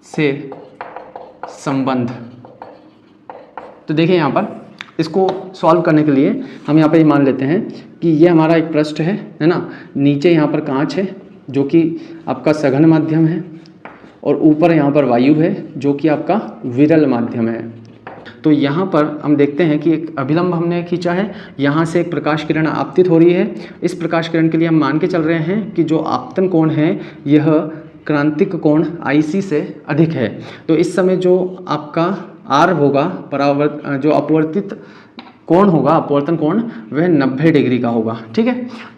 से संबंध। तो देखिए यहाँ पर इसको सॉल्व करने के लिए हम यहाँ पे मान लेते हैं कि ये हमारा एक पृष्ठ है ना। नीचे यहाँ पर कांच है जो कि आपका सघन माध्यम है, और ऊपर यहाँ पर वायु है जो कि आपका विरल माध्यम है। तो यहाँ पर हम देखते हैं कि एक अभिलंब हमने खींचा है, यहाँ से एक प्रकाश किरण आपतित हो रही है। इस प्रकाश किरण के लिए हम मान के चल रहे हैं कि जो आपतन कोण है यह क्रांतिक कोण IC से अधिक है। तो इस समय जो आपका R होगा, जो अपवर्तित कोण होगा, अपवर्तन कोण, वह 90 डिग्री का होगा। ठीक है,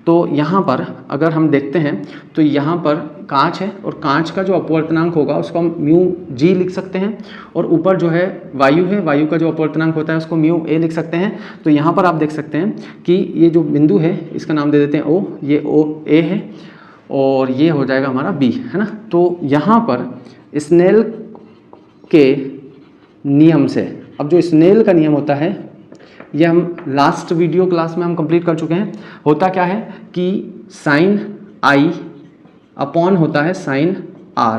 तो यहाँ पर अगर हम देखते हैं तो यहाँ पर कांच है और कांच का जो अपवर्तनांक होगा उसको हम μg लिख सकते हैं, और ऊपर जो है वायु है, वायु का जो अपवर्तनांक होता है उसको μa लिख सकते हैं। तो यहाँ पर आप देख सकते हैं कि ये जो बिंदु है इसका नाम दे देते हैं O, ये OA है और ये हो जाएगा हमारा B, है ना। तो यहाँ पर स्नेल के नियम से, अब जो स्नेल का नियम होता है ये हम लास्ट वीडियो क्लास में हम कंप्लीट कर चुके हैं। होता क्या है कि साइन I अपॉन होता है साइन R,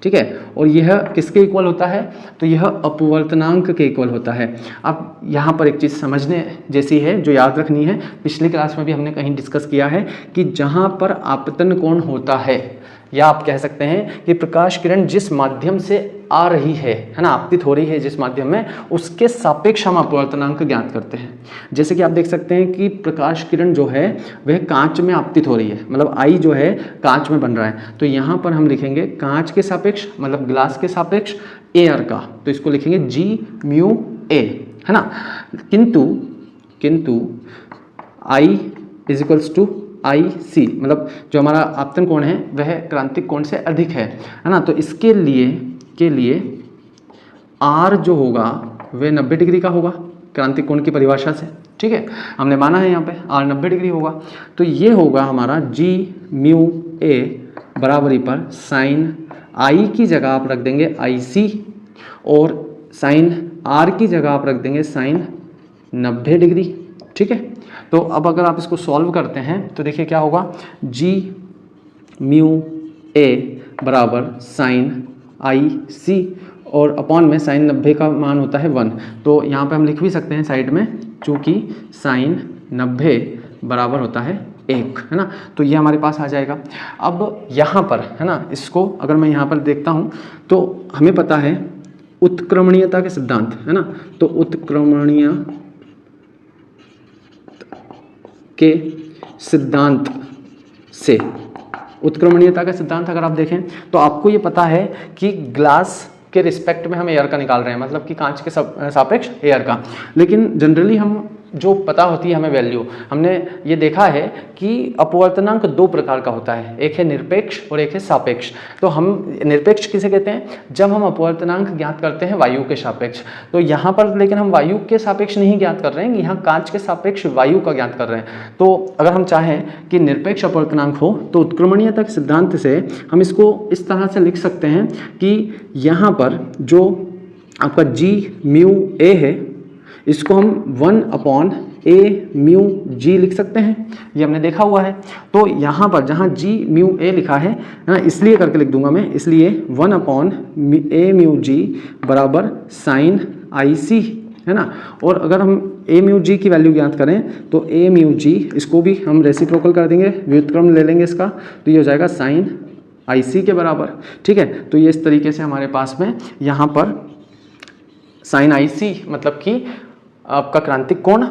ठीक है, और यह किसके इक्वल होता है, तो यह अपवर्तनांक के इक्वल होता है। अब यहाँ पर एक चीज़ समझने जैसी है जो याद रखनी है, पिछली क्लास में भी हमने कहीं डिस्कस किया है कि जहाँ पर आपतन कोण होता है, या आप कह सकते हैं कि प्रकाश किरण जिस माध्यम से आ रही है ना, आपतित हो रही है जिस माध्यम में, उसके सापेक्ष हम अपवर्तनांक ज्ञात करते हैं। जैसे कि आप देख सकते हैं कि प्रकाश किरण जो है वह कांच में आपतित हो रही है, मतलब I जो है कांच में बन रहा है, तो यहाँ पर हम लिखेंगे कांच के सापेक्ष, मतलब ग्लास के सापेक्ष एयर का, तो इसको लिखेंगे G म्यू A, है ना। किंतु I is equals to IC, मतलब जो हमारा आपतन कोण है वह क्रांतिक कोण से अधिक है ना। तो इसके लिए R जो होगा वह 90 डिग्री का होगा क्रांतिक कोण की परिभाषा से, ठीक है, हमने माना है यहाँ पे R 90 डिग्री होगा। तो ये होगा हमारा G म्यू A बराबरी पर साइन I की जगह आप रख देंगे IC, और साइन R की जगह आप रख देंगे साइन 90 डिग्री, ठीक है। तो अब अगर आप इसको सॉल्व करते हैं तो देखिए क्या होगा, G म्यू A बराबर साइन IC और अपॉन में साइन 90 का मान होता है 1, तो यहाँ पे हम लिख भी सकते हैं साइड में, चूँकि साइन 90 बराबर होता है 1, है ना। तो ये हमारे पास आ जाएगा। अब यहाँ पर, है ना, इसको अगर मैं यहाँ पर देखता हूँ तो हमें पता है उत्क्रमणीयता के सिद्धांत, है ना, तो उत्क्रमणीय के सिद्धांत से, उत्क्रमणीयता का सिद्धांत अगर आप देखें तो आपको ये पता है कि ग्लास के रिस्पेक्ट में हम एयर का निकाल रहे हैं, मतलब कि कांच के सापेक्ष एयर का। लेकिन जनरली हम जो पता होती है हमें वैल्यू, हमने ये देखा है कि अपवर्तनांक 2 प्रकार का होता है, एक है निरपेक्ष और एक है सापेक्ष। तो हम निरपेक्ष किसे कहते हैं, जब हम अपवर्तनांक ज्ञात करते हैं वायु के सापेक्ष। तो यहाँ पर लेकिन हम वायु के सापेक्ष नहीं ज्ञात कर रहे हैं, यहाँ कांच के सापेक्ष वायु का ज्ञात कर रहे हैं। तो अगर हम चाहें कि निरपेक्ष अपवर्तनांक हो तो उत्क्रमणीयता के सिद्धांत से हम इसको इस तरह से लिख सकते हैं कि यहाँ पर जो आपका G म्यू A है इसको हम 1/A म्यू G लिख सकते हैं, ये हमने देखा हुआ है। तो यहाँ पर जहाँ G म्यू A लिखा है ना, इसलिए करके लिख दूंगा मैं, इसलिए 1/A म्यू G बराबर साइन IC, है ना। और अगर हम A म्यू G की वैल्यू ज्ञात करें तो A म्यू G, इसको भी हम रेसिप्रोकल कर देंगे, व्युत्क्रम ले लेंगे इसका, तो ये हो जाएगा साइन IC के बराबर, ठीक है। तो ये इस तरीके से हमारे पास में यहाँ पर साइन IC मतलब कि आपका क्रांतिक कोण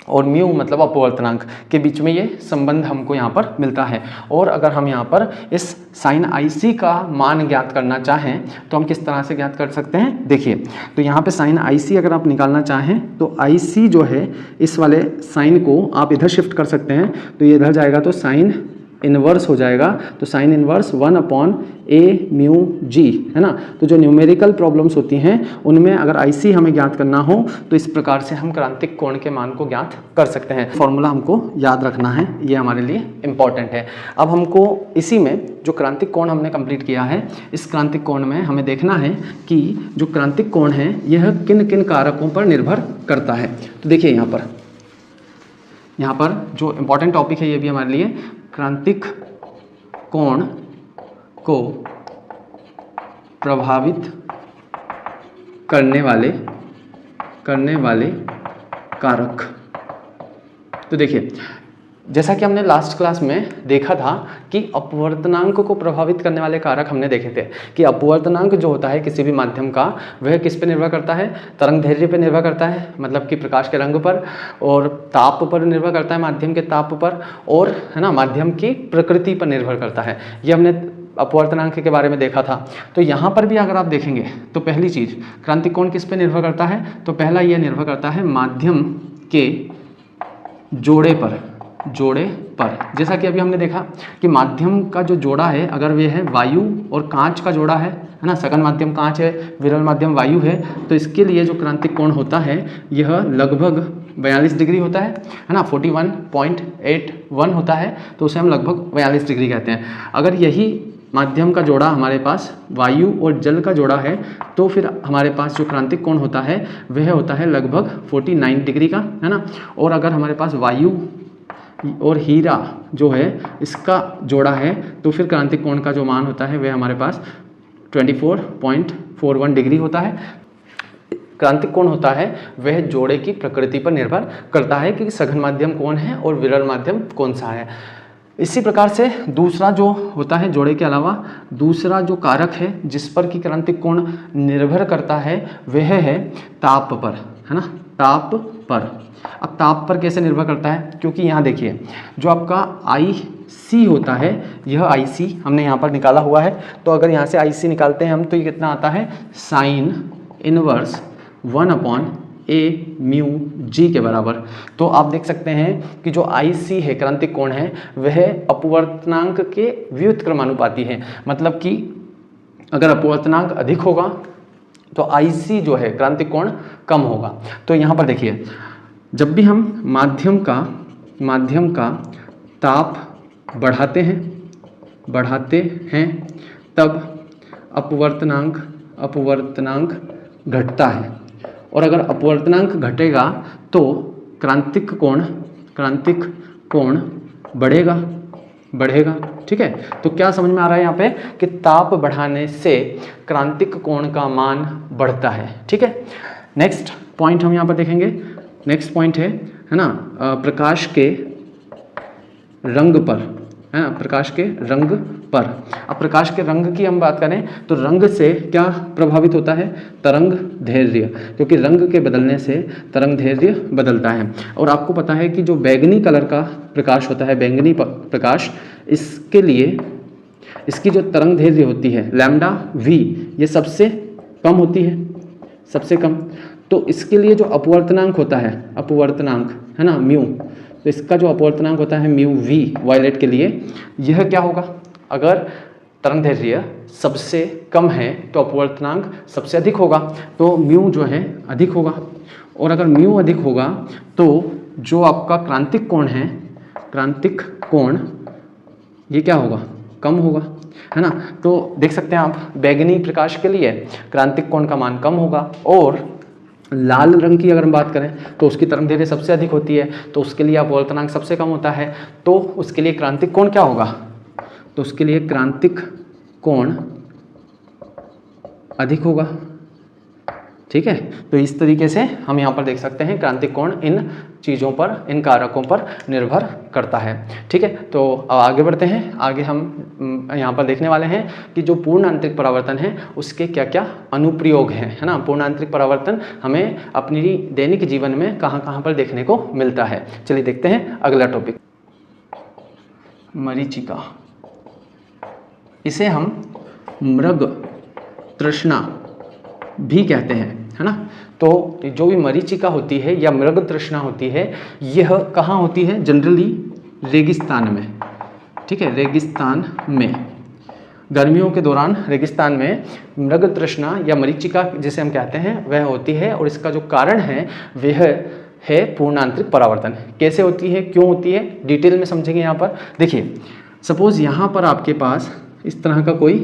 और म्यू मतलब अपवर्तनांक के बीच में ये संबंध हमको यहाँ पर मिलता है। और अगर हम यहाँ पर इस साइन IC का मान ज्ञात करना चाहें तो हम किस तरह से ज्ञात कर सकते हैं, देखिए। तो यहाँ पे साइन IC अगर आप निकालना चाहें तो IC जो है इस वाले साइन को आप इधर शिफ्ट कर सकते हैं, तो ये इधर जाएगा तो साइन इनवर्स हो जाएगा, तो sine inverse 1/A mu G, है ना। तो जो न्यूमेरिकल प्रॉब्लम्स होती हैं उनमें अगर IC हमें ज्ञात करना हो तो इस प्रकार से हम क्रांतिक कोण के मान को ज्ञात कर सकते हैं। फॉर्मूला हमको याद रखना है, ये हमारे लिए इम्पॉर्टेंट है। अब हमको इसी में जो क्रांतिक कोण हमने कंप्लीट किया है, इस क्रांतिक कोण में हमें देखना है कि जो क्रांतिक कोण है यह किन किन कारकों पर निर्भर करता है। तो देखिए यहाँ पर जो इम्पॉर्टेंट टॉपिक है ये भी हमारे लिए, क्रांतिक कोण को प्रभावित करने वाले कारक। तो देखिए जैसा कि हमने लास्ट क्लास में देखा था कि अपवर्तनांक को प्रभावित करने वाले कारक हमने देखे थे कि अपवर्तनांक जो होता है किसी भी माध्यम का, वह किस पे निर्भर करता है, तरंग दैर्ध्य पे निर्भर करता है, मतलब कि प्रकाश के रंग पर, और ताप पर निर्भर करता है, माध्यम के ताप पर, और है ना माध्यम की प्रकृति पर निर्भर करता है। ये हमने अपवर्तनांक के बारे में देखा था। तो यहाँ पर भी अगर आप देखेंगे तो पहली चीज़, क्रांतिक कोण किस पे निर्भर करता है, तो पहला ये निर्भर करता है माध्यम के जोड़े पर। जैसा कि अभी हमने देखा कि माध्यम का जो जोड़ा है, अगर वे है वायु और कांच का जोड़ा है ना, सघन माध्यम कांच है, विरल माध्यम वायु है, तो इसके लिए जो क्रांतिक कोण होता है यह लगभग 42 डिग्री होता है ना, 41.81 होता है, तो उसे हम लगभग 42 डिग्री कहते हैं। अगर यही माध्यम का जोड़ा हमारे पास वायु और जल का जोड़ा है, तो फिर हमारे पास जो क्रांतिक कोण होता है वह होता है लगभग 49 डिग्री का, है ना। और अगर हमारे पास वायु और हीरा जो है इसका जोड़ा है, तो फिर क्रांतिक कोण का जो मान होता है वह हमारे पास 24.41 डिग्री होता है। क्रांतिक कोण होता है वह जोड़े की प्रकृति पर निर्भर करता है कि सघन माध्यम कौन है और विरल माध्यम कौन सा है। इसी प्रकार से दूसरा जो होता है, जोड़े के अलावा दूसरा जो कारक है जिस पर कि क्रांतिक कोण निर्भर करता है वह है ताप पर, है ना, ताप पर। अब ताप पर कैसे निर्भर करता है, क्योंकि यहाँ देखिए जो आपका IC होता है, यह IC हमने यहाँ पर निकाला हुआ है, तो अगर यहाँ से IC निकालते हैं हम तो ये कितना आता है, साइन इनवर्स 1/a/μg के बराबर। तो आप देख सकते हैं कि जो IC है क्रांतिक कोण है वह अपवर्तनांक के व्युत्क्रमानुपाती है, मतलब कि अगर अपवर्तनांक अधिक होगा तो IC जो है क्रांतिक कोण कम होगा। तो यहाँ पर देखिए जब भी हम माध्यम का ताप बढ़ाते हैं तब अपवर्तनांक घटता है, और अगर अपवर्तनांक घटेगा तो क्रांतिक कोण बढ़ेगा। ठीक है, तो क्या समझ में आ रहा है यहाँ पे कि ताप बढ़ाने से क्रांतिक कोण का मान बढ़ता है। ठीक है, नेक्स्ट पॉइंट हम यहाँ पर देखेंगे। नेक्स्ट पॉइंट है ना, प्रकाश के रंग पर, है ना, प्रकाश के रंग पर। अब प्रकाश के रंग की हम बात करें तो रंग से क्या प्रभावित होता है, तरंग दैर्ध्य, क्योंकि रंग के बदलने से तरंग दैर्ध्य बदलता है। और आपको पता है कि जो बैंगनी कलर का प्रकाश होता है, बैंगनी प्रकाश, इसके लिए इसकी जो तरंग दैर्ध्य होती है λV, ये सबसे कम होती है, सबसे कम। तो इसके लिए जो अपवर्तनांक होता है, अपवर्तनांक है ना म्यू, तो इसका जो अपवर्तनांक होता है μV वायलेट के लिए, यह क्या होगा, अगर तरंग दैर्ध्य सबसे कम है तो अपवर्तनांक सबसे अधिक होगा, तो म्यू जो है अधिक होगा। और अगर म्यू अधिक होगा तो जो आपका क्रांतिक कोण है, क्रांतिक कोण ये क्या होगा, कम होगा, है ना। तो देख सकते हैं आप बैंगनी प्रकाश के लिए क्रांतिक कोण का मान कम होगा, और लाल रंग की अगर हम बात करें तो उसकी तरंग दैर्ध्य सबसे अधिक होती है, तो उसके लिए अपवर्तनांक सबसे कम होता है, तो उसके लिए क्रांतिक कोण क्या होगा, तो उसके लिए क्रांतिक कोण अधिक होगा। ठीक है, तो इस तरीके से हम यहाँ पर देख सकते हैं क्रांतिक कोण इन चीज़ों पर, इन कारकों पर निर्भर करता है। ठीक है, तो अब आगे बढ़ते हैं। आगे हम यहाँ पर देखने वाले हैं कि जो पूर्ण आंतरिक परावर्तन है उसके क्या क्या अनुप्रयोग हैं, है ना। पूर्ण आंतरिक परावर्तन हमें अपनी दैनिक जीवन में कहाँ कहाँ पर देखने को मिलता है। चलिए देखते हैं अगला टॉपिक, मरीचिका। इसे हम मृग तृष्णा भी कहते हैं, है ना। तो जो भी मरीचिका होती है या मृग तृष्णा होती है, यह कहाँ होती है, जनरली रेगिस्तान में। ठीक है, रेगिस्तान में, गर्मियों के दौरान रेगिस्तान में मृग तृष्णा या मरीचिका जिसे हम कहते हैं वह होती है, और इसका जो कारण है वह है पूर्ण आंतरिक परावर्तन। कैसे होती है, क्यों होती है, डिटेल में समझेंगे। यहाँ पर देखिए, सपोज यहाँ पर आपके पास इस तरह का कोई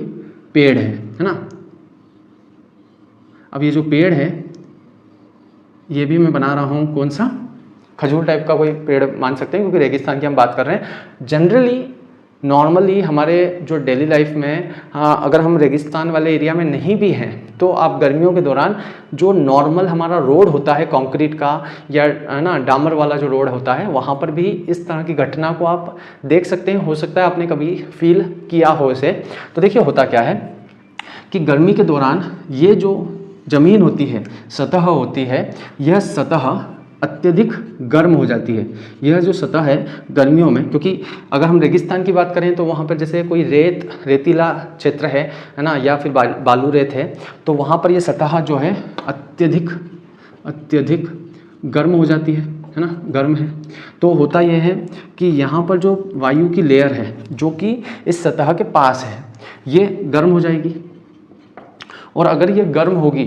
पेड़ है ना। अब ये जो पेड़ है ये भी मैं बना रहा हूँ कौन सा, खजूर टाइप का कोई पेड़ मान सकते हैं, क्योंकि रेगिस्तान की हम बात कर रहे हैं। जनरली नॉर्मली हमारे जो डेली लाइफ में, हाँ, अगर हम रेगिस्तान वाले एरिया में नहीं भी हैं तो आप गर्मियों के दौरान जो नॉर्मल हमारा रोड होता है कंक्रीट का या है ना डामर वाला जो रोड होता है, वहाँ पर भी इस तरह की घटना को आप देख सकते हैं। हो सकता है आपने कभी फील किया हो इसे। तो देखिए होता क्या है कि गर्मी के दौरान ये जो ज़मीन होती है, सतह होती है, यह सतह अत्यधिक गर्म हो जाती है। यह जो सतह है गर्मियों में, क्योंकि अगर हम रेगिस्तान की बात करें तो वहाँ पर जैसे कोई रेतीला क्षेत्र है ना, या फिर बालू रेत है, तो वहाँ पर यह सतह जो है अत्यधिक गर्म हो जाती है ना, गर्म है। तो होता यह है कि यहाँ पर जो वायु की लेयर है जो कि इस सतह के पास है, ये गर्म हो जाएगी, और अगर ये गर्म होगी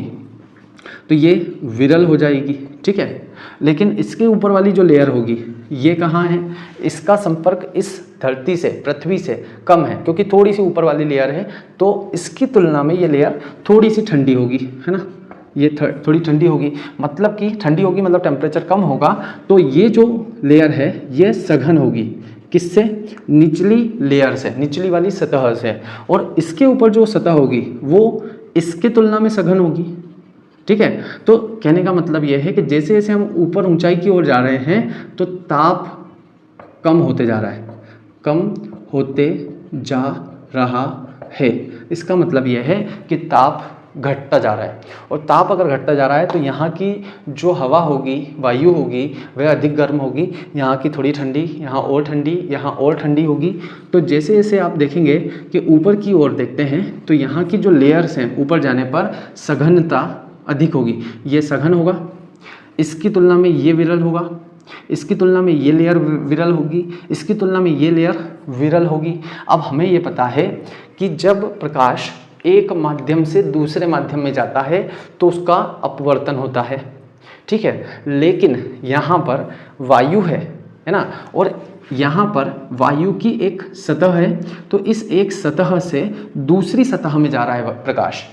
तो ये विरल हो जाएगी, ठीक है। लेकिन इसके ऊपर वाली जो लेयर होगी ये कहाँ है, इसका संपर्क इस धरती से, पृथ्वी से कम है, क्योंकि थोड़ी सी ऊपर वाली लेयर है, तो इसकी तुलना में ये लेयर थोड़ी सी ठंडी होगी, है ना। ये थोड़ी ठंडी होगी, मतलब कि ठंडी होगी मतलब टेम्परेचर कम होगा। तो ये जो लेयर है ये सघन होगी, किससे, निचली लेयर से, निचली वाली सतह से, और इसके ऊपर जो सतह होगी वो इसके तुलना में सघन होगी, ठीक है। तो कहने का मतलब यह है कि जैसे जैसे हम ऊपर ऊंचाई की ओर जा रहे हैं तो ताप कम होते जा रहा है, कम होते जा रहा है। इसका मतलब यह है कि ताप घटता जा रहा है, और ताप अगर घटता जा रहा है तो यहाँ की जो हवा होगी, वायु होगी, वह अधिक गर्म होगी, यहाँ की थोड़ी ठंडी, यहाँ और ठंडी, यहाँ और ठंडी होगी। तो जैसे जैसे आप देखेंगे कि ऊपर की ओर देखते हैं तो यहाँ की जो लेयर्स हैं ऊपर जाने पर सघनता अधिक होगी, ये सघन होगा, इसकी तुलना में ये विरल होगा, इसकी तुलना में ये लेयर विरल होगी, इसकी तुलना में ये लेयर विरल होगी। अब हमें ये पता है कि जब प्रकाश एक माध्यम से दूसरे माध्यम में जाता है तो उसका अपवर्तन होता है, ठीक है। लेकिन यहाँ पर वायु है ना, और यहाँ पर वायु की एक सतह है, तो इस एक सतह से दूसरी सतह में जा रहा है प्रकाश,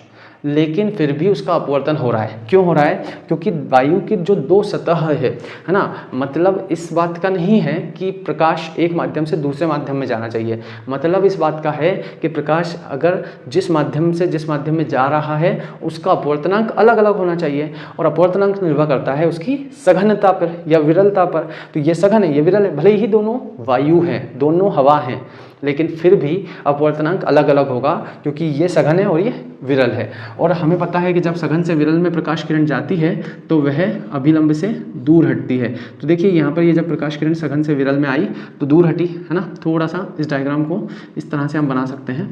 लेकिन फिर भी उसका अपवर्तन हो रहा है। क्यों हो रहा है, क्योंकि वायु की जो दो सतह है ना, मतलब इस बात का नहीं है कि प्रकाश एक माध्यम से दूसरे माध्यम में जाना चाहिए, मतलब इस बात का है कि प्रकाश अगर जिस माध्यम से जिस माध्यम में जा रहा है उसका अपवर्तनांक अलग अलग होना चाहिए, और अपवर्तनांक निर्भर करता है उसकी सघनता पर या विरलता पर। तो ये सघन है, ये विरल है, भले ही दोनों वायु हैं, दोनों हवा हैं, लेकिन फिर भी अपवर्तनांक अलग अलग होगा, क्योंकि ये सघन है और ये विरल है। और हमें पता है कि जब सघन से विरल में प्रकाश किरण जाती है तो वह अभिलंब से दूर हटती है। तो देखिए यहाँ पर ये जब प्रकाश किरण सघन से विरल में आई तो दूर हटी, है ना। थोड़ा सा इस डायग्राम को इस तरह से हम बना सकते हैं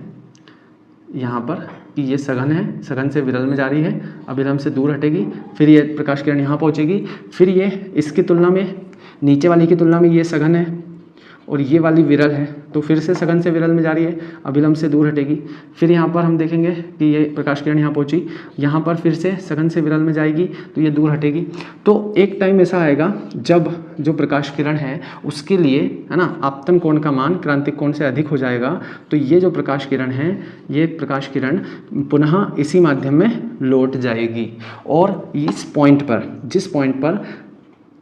यहाँ पर कि ये सघन है, सघन से विरल में जा रही है, अभिलंब से दूर हटेगी, फिर ये प्रकाश किरण यहाँ पहुँचेगी, फिर ये इसकी तुलना में, नीचे वाली की तुलना में ये सघन है और ये वाली विरल है, तो फिर से सघन से विरल में जा रही है, अभिलंब से दूर हटेगी। फिर यहाँ पर हम देखेंगे कि ये प्रकाश किरण यहाँ पहुँची, यहाँ पर फिर से सघन से विरल में जाएगी तो ये दूर हटेगी। तो एक टाइम ऐसा आएगा जब जो प्रकाश किरण है उसके लिए, है ना, आपतन कोण का मान क्रांतिक कोण से अधिक हो जाएगा, तो ये जो प्रकाश किरण है, ये प्रकाश किरण पुनः इसी माध्यम में लौट जाएगी, और इस पॉइंट पर, जिस पॉइंट पर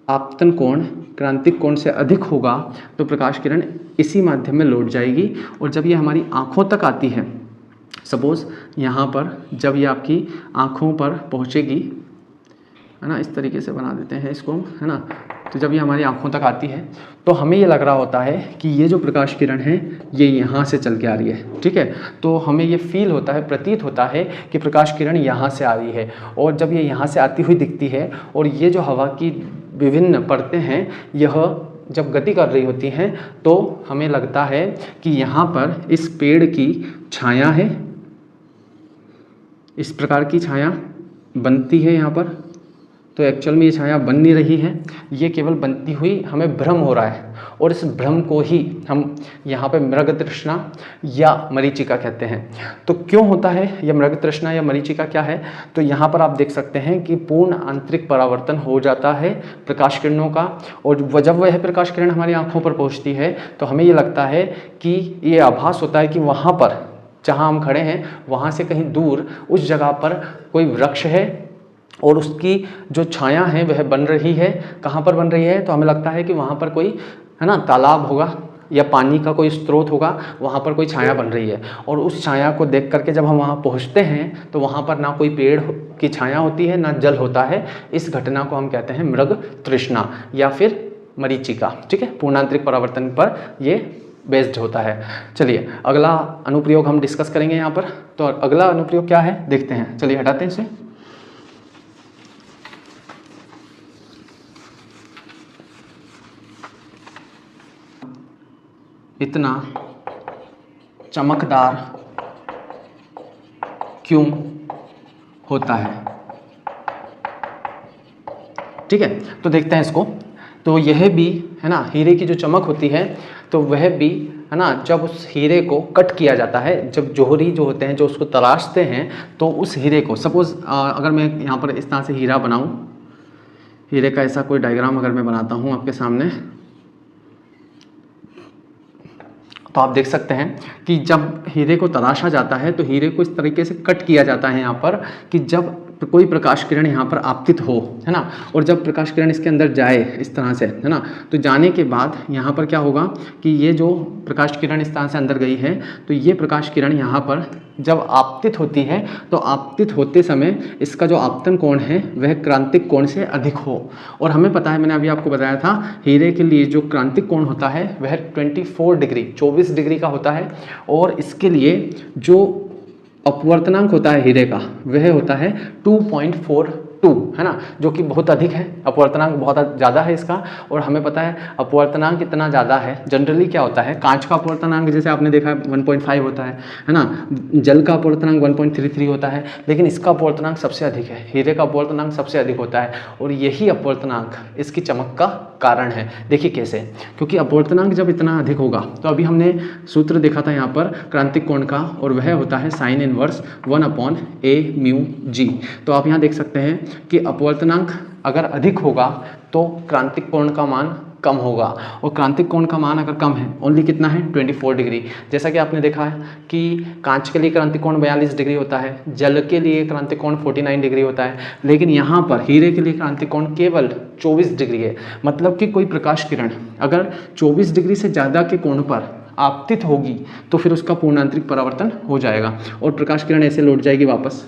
आपतन कोण क्रांतिक कोण से अधिक होगा तो प्रकाश किरण इसी माध्यम में लौट जाएगी। और जब ये हमारी आँखों तक आती है, सपोज़ यहाँ पर जब ये आपकी आँखों पर पहुँचेगी, है ना, इस तरीके से बना देते हैं इसको, है ना। तो जब ये हमारी आँखों तक आती है तो हमें ये लग रहा होता है कि ये जो प्रकाश किरण है ये यहाँ से चल के आ रही है, ठीक है। तो हमें ये फील होता है, प्रतीत होता है कि प्रकाश किरण यहाँ से आ रही है, और जब ये यहाँ से आती हुई दिखती है और ये जो हवा की विभिन्न परतें हैं यह जब गति कर रही होती हैं तो हमें लगता है कि यहाँ पर इस पेड़ की छाया है, इस प्रकार की छाया बनती है यहाँ पर। तो एक्चुअल में ये छाया बन नहीं रही है, ये केवल बनती हुई हमें भ्रम हो रहा है, और इस भ्रम को ही हम यहाँ पे मृग तृष्णा या मरीचिका कहते हैं। तो क्यों होता है यह मृग तृष्णा या मरीचिका क्या है, तो यहाँ पर आप देख सकते हैं कि पूर्ण आंतरिक परावर्तन हो जाता है प्रकाश किरणों का, और जब वह प्रकाश किरण हमारी आँखों पर पहुँचती है तो हमें ये लगता है कि ये आभास होता है कि वहाँ पर जहाँ हम खड़े हैं वहाँ से कहीं दूर उस जगह पर कोई वृक्ष है और उसकी जो छाया है वह बन रही है। कहाँ पर बन रही है, तो हमें लगता है कि वहाँ पर कोई, है ना, तालाब होगा, या पानी का कोई स्रोत होगा, वहाँ पर कोई छाया बन रही है और उस छाया को देख करके जब हम वहाँ पहुँचते हैं तो वहाँ पर ना कोई पेड़ की छाया होती है ना जल होता है। इस घटना को हम कहते हैं मृग तृष्णा या फिर मरीचिका। ठीक है, पूर्णांतरिक परावर्तन पर ये बेस्ड होता है। चलिए अगला अनुप्रयोग हम डिस्कस करेंगे यहाँ पर। तो अगला अनुप्रयोग क्या है देखते हैं। चलिए हटाते हैं इसे। इतना चमकदार क्यों होता है? ठीक है, तो देखते हैं इसको। तो यह भी है ना, हीरे की जो चमक होती है तो वह भी है ना, जब उस हीरे को कट किया जाता है, जब जौहरी जो होते हैं जो उसको तराशते हैं, तो उस हीरे को सपोज अगर मैं यहाँ पर इस तरह से हीरा बनाऊँ, हीरे का ऐसा कोई डायग्राम अगर मैं बनाता हूँ आपके सामने, तो आप देख सकते हैं कि जब हीरे को तराशा जाता है तो हीरे को इस तरीके से कट किया जाता है यहाँ पर कि जब कोई प्रकाश किरण यहाँ पर आपतित हो, है ना, और जब प्रकाश किरण इसके अंदर जाए इस तरह से, है ना, तो जाने के बाद यहाँ पर क्या होगा कि ये जो प्रकाश किरण इस तरह से अंदर गई है तो ये प्रकाश किरण यहाँ पर जब आपतित होती है तो आपतित होते समय इसका जो आपतन कोण है वह क्रांतिक कोण से अधिक हो। और हमें पता है, मैंने अभी आपको बताया था, हीरे के लिए जो क्रांतिक कोण होता है वह 24 डिग्री 24 डिग्री का होता है और इसके लिए जो अपवर्तनांक होता है हीरे का वह होता है 2.42, है ना, जो कि बहुत अधिक है। अपवर्तनांक बहुत ज़्यादा है इसका। और हमें पता है अपवर्तनांक इतना ज़्यादा है, जनरली क्या होता है, कांच का अपवर्तनांक जैसे आपने देखा है 1.5 होता है ना, जल का अपवर्तनांक 1.33 होता है, लेकिन इसका अपवर्तनांक सबसे अधिक है, हीरे का अपवर्तनांक सबसे अधिक होता है। और यही अपवर्तनांक इसकी चमक का कारण है। देखिए कैसे, क्योंकि अपवर्तनांक जब इतना अधिक होगा तो अभी हमने सूत्र देखा था यहाँ पर क्रांतिक कोण का, और वह होता है साइन इनवर्स 1/a/μg। तो आप यहाँ देख सकते हैं कि अपवर्तनांक अगर अधिक होगा तो क्रांतिक कोण का मान कम होगा, और क्रांतिक कोण का मान अगर कम है, ओनली कितना है 24 डिग्री, जैसा कि आपने देखा है कि कांच के लिए क्रांतिक कोण 42 डिग्री होता है, जल के लिए क्रांतिक कोण 49 डिग्री होता है, लेकिन यहाँ पर हीरे के लिए क्रांतिक कोण केवल 24 डिग्री है। मतलब कि कोई प्रकाश किरण अगर 24 डिग्री से ज़्यादा के कोण पर आपतित होगी तो फिर उसका पूर्णांतरिक परावर्तन हो जाएगा और प्रकाश किरण ऐसे लौट जाएगी वापस।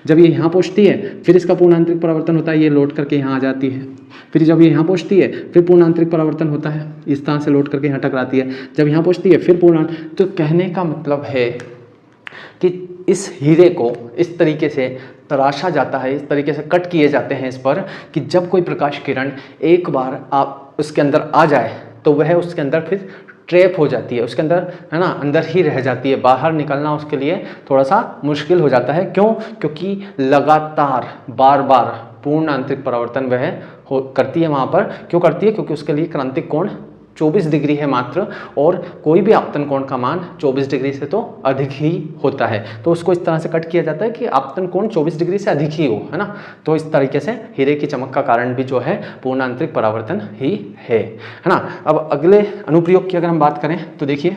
जब ये यहाँ पहुँचती है फिर इसका पूर्णांतरिक परावर्तन होता है, ये लौट करके यहाँ आ जाती है। फिर जब ये यहाँ पहुँचती है फिर पूर्णांतरिक परावर्तन होता है, इस तरह से लौट करके यहाँ टकराती है। जब यहाँ पहुँचती है फिर पूर्णांतरिक। तो कहने का मतलब है कि इस हीरे को इस तरीके से तराशा जाता है, इस तरीके से कट किए जाते हैं इस पर कि जब कोई प्रकाश किरण एक बार आप उसके अंदर आ जाए तो वह उसके अंदर फिर ट्रैप हो जाती है, उसके अंदर, है ना, अंदर ही रह जाती है, बाहर निकलना उसके लिए थोड़ा सा मुश्किल हो जाता है। क्यों? क्योंकि लगातार बार बार पूर्ण आंतरिक परावर्तन वह करती है वहाँ पर। क्यों करती है? क्योंकि उसके लिए क्रांतिक कोण 24 डिग्री है मात्र, और कोई भी आपतन कोण का मान 24 डिग्री से तो अधिक ही होता है। तो उसको इस तरह से कट किया जाता है कि आपतन कोण 24 डिग्री से अधिक ही हो, है ना। तो इस तरीके से हीरे की चमक का कारण भी जो है पूर्ण आंतरिक परावर्तन ही है ना। अब अगले अनुप्रयोग की अगर हम बात करें तो देखिए,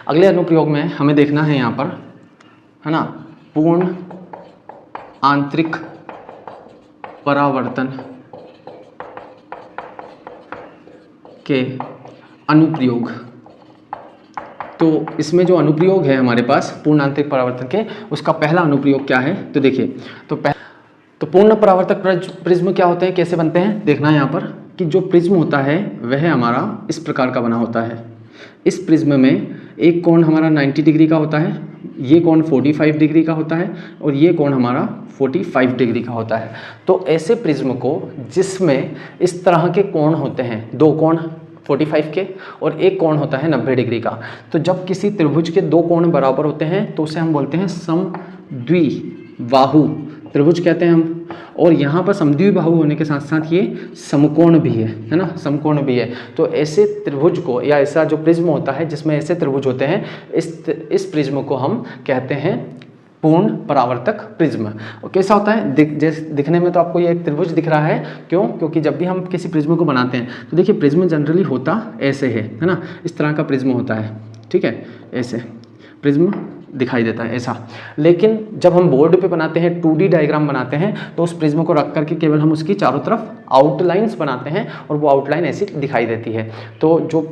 अगले अनुप्रयोग में हमें देखना है यहाँ पर, है ना, पूर्ण आंतरिक परावर्तन के अनुप्रयोग। तो इसमें जो अनुप्रयोग है हमारे पास पूर्ण आंतरिक परावर्तन के, उसका पहला अनुप्रयोग क्या है तो देखिए, तो पूर्ण परावर्तक प्रिज्म क्या होते हैं, कैसे बनते हैं, देखना है यहाँ पर कि जो प्रिज्म होता है वह हमारा इस प्रकार का बना होता है। इस प्रिज्म में एक कोण हमारा 90 डिग्री का होता है, ये कोण 45 डिग्री का होता है, और ये कोण हमारा 45 डिग्री का होता है। तो ऐसे प्रिज्म को जिसमें इस तरह के कोण होते हैं, दो कोण 45 के और एक कोण होता है 90 डिग्री का, तो जब किसी त्रिभुज के दो कोण बराबर होते हैं तो उसे हम बोलते हैं समद्विबाहु त्रिभुज कहते हैं हम। और यहाँ पर समद्विबाहु होने के साथ साथ ये समकोण भी है ना, समकोण भी है। तो ऐसे त्रिभुज को, या ऐसा जो प्रिज्म होता है जिसमें ऐसे त्रिभुज होते हैं, इस प्रिज्म को हम कहते हैं पूर्ण परावर्तक प्रिज्म। और कैसा होता है, दिखने में तो आपको ये एक त्रिभुज दिख रहा है, क्यों? क्योंकि जब भी हम किसी प्रिज्म को बनाते हैं तो देखिए प्रिज्म जनरली होता ऐसे है ना, इस तरह का प्रिज्म होता है, ठीक है, ऐसे प्रिज्म दिखाई देता है ऐसा। लेकिन जब हम बोर्ड पे बनाते हैं, 2D डायग्राम बनाते हैं, तो उस प्रिज्म को रख करके केवल हम उसकी चारों तरफ आउटलाइंस बनाते हैं और वो आउटलाइन ऐसी दिखाई देती है। तो जो